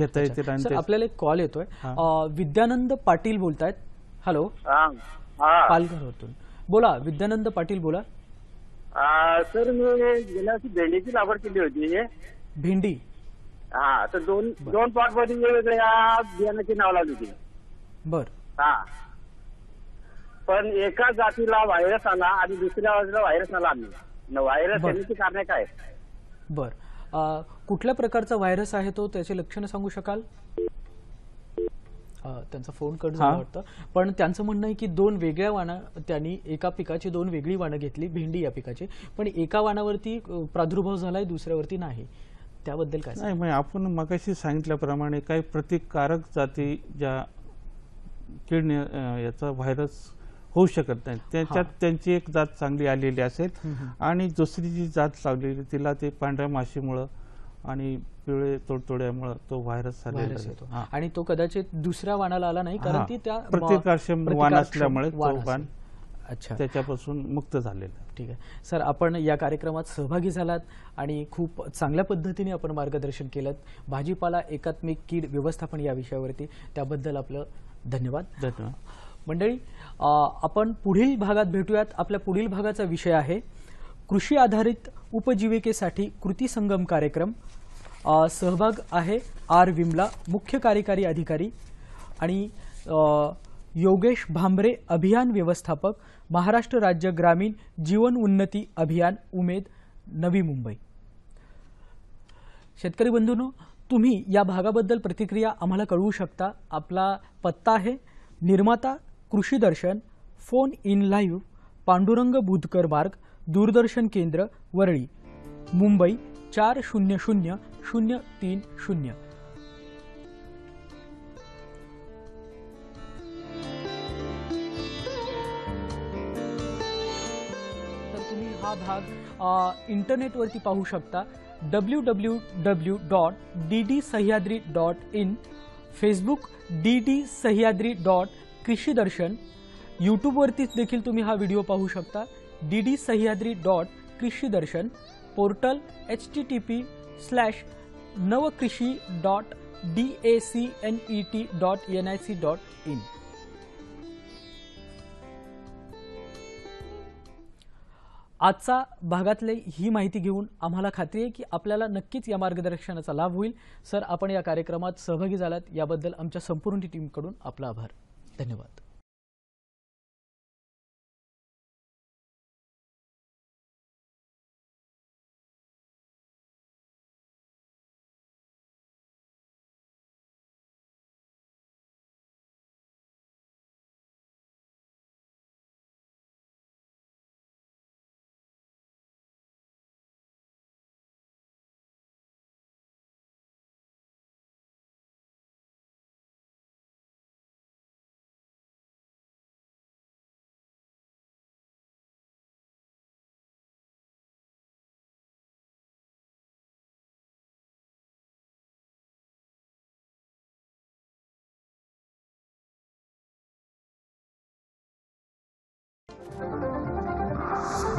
Speaker 1: सर, आपल्याला एक कॉल येतोय. विद्यानंद पाटील बोलतायत. हॅलो, पालघरवरून बोला. विद्यानंद पाटील बोला.
Speaker 9: सर, मी गेल्या वर्षी भेंडीची लागवड केली होती.
Speaker 1: भेंडी?
Speaker 9: तर दोन प्लॉट मध्ये वेगवेगळ्या बियाण्याची नाव लावली होती.
Speaker 1: बर.
Speaker 9: पण एका जातीला व्हायरस आला आणि दुसऱ्या बाजूला व्हायरस आला. व्हायरस येण्याची कारणे काय?
Speaker 1: बर. कुठल्या प्रकारचा व्हायरस आहे तो, त्याचे लक्षणं सांगू शकाल? त्यांचा फोन कट झाला वाटतं, पण त्यांचं म्हणणं आहे की 2 वेगळ्या वाणं, त्यांनी एका पिकाची 2 वेगळी वाणं घेतली, भेंडी या पिकाची, पण एका वाणावरती प्रादुर्भाव झालाय, दुसऱ्यावरती नाही. त्याबद्दल काय?
Speaker 2: नाही, म्हणजे आपण मगाशी सांगितल्याप्रमाणे काही प्रतिकारक जाती ज्या कीड याचा व्हायरस होऊ शकत नाही. त्याच्यात त्यांची एक जात चांगली आलेली असेल आणि दुसरी जी जात लावलेली तिला ते पांढऱ्या माशीमुळं आणि पिवळे तोडतोड्यामुळं तो व्हायरस
Speaker 1: येतो आणि तो कदाचित दुसऱ्या वाणाला आला नाही कारण ती त्या
Speaker 2: प्रतिकारक्षम वाण असल्यामुळे तो वाण
Speaker 1: अच्छा
Speaker 2: त्याच्यापासून मुक्त झालेला.
Speaker 1: ठीक आहे सर, आपण या कार्यक्रमात सहभागी झालात आणि खूप चांगल्या पद्धतीने आपण मार्गदर्शन केलं भाजीपाला एकात्मिक कीड व्यवस्थापन या विषयावरती, त्याबद्दल आपलं धन्यवाद.
Speaker 2: धन्यवाद.
Speaker 1: मंडळी, आपण पुढील भागात भेटूयात. आपल्या पुढील भागाचा विषय आहे कृषी आधारित उपजीविकेसाठी कृती संगम कार्यक्रम. सहभाग आहे आर विमला, मुख्य कार्यकारी अधिकारी, आणि योगेश भांबरे, अभियान व्यवस्थापक, महाराष्ट्र राज्य ग्रामीण जीवन उन्नती अभियान, उमेद, नवी मुंबई. शेतकरी बंधूंनो, तुम्ही या भागाबद्दल प्रतिक्रिया आम्हाला कळवू शकता. आपला पत्ता आहे निर्माता कृषी दर्शन, फोन इन लाईव्ह, पांडुरंग बुधकर मार्ग, दूरदर्शन केंद्र, वरळी, मुंबई 400030. तर तुम्ही हा भाग इंटरनेटवरती पाहू शकता www.ddsahyadri.in, फेसबुक ddsahyadri.कृषीदर्शन, यूट्यूबवरती देखील तुम्ही हा व्हिडिओ पाहू शकता ddsahyadri.कृषीदर्शन, पोर्टल http://navakrishi.dacnet.nic.in. आजचा भागातले ही माहिती घेऊन आम्हाला खात्री आहे की आपल्याला नक्कीच या मार्गदर्शनाचा लाभ होईल. सर, आपण या कार्यक्रमात सहभागी झालात याबद्दल आमच्या संपूर्ण टीमकडून आपला आभार. धन्यवाद.
Speaker 10: Thank you.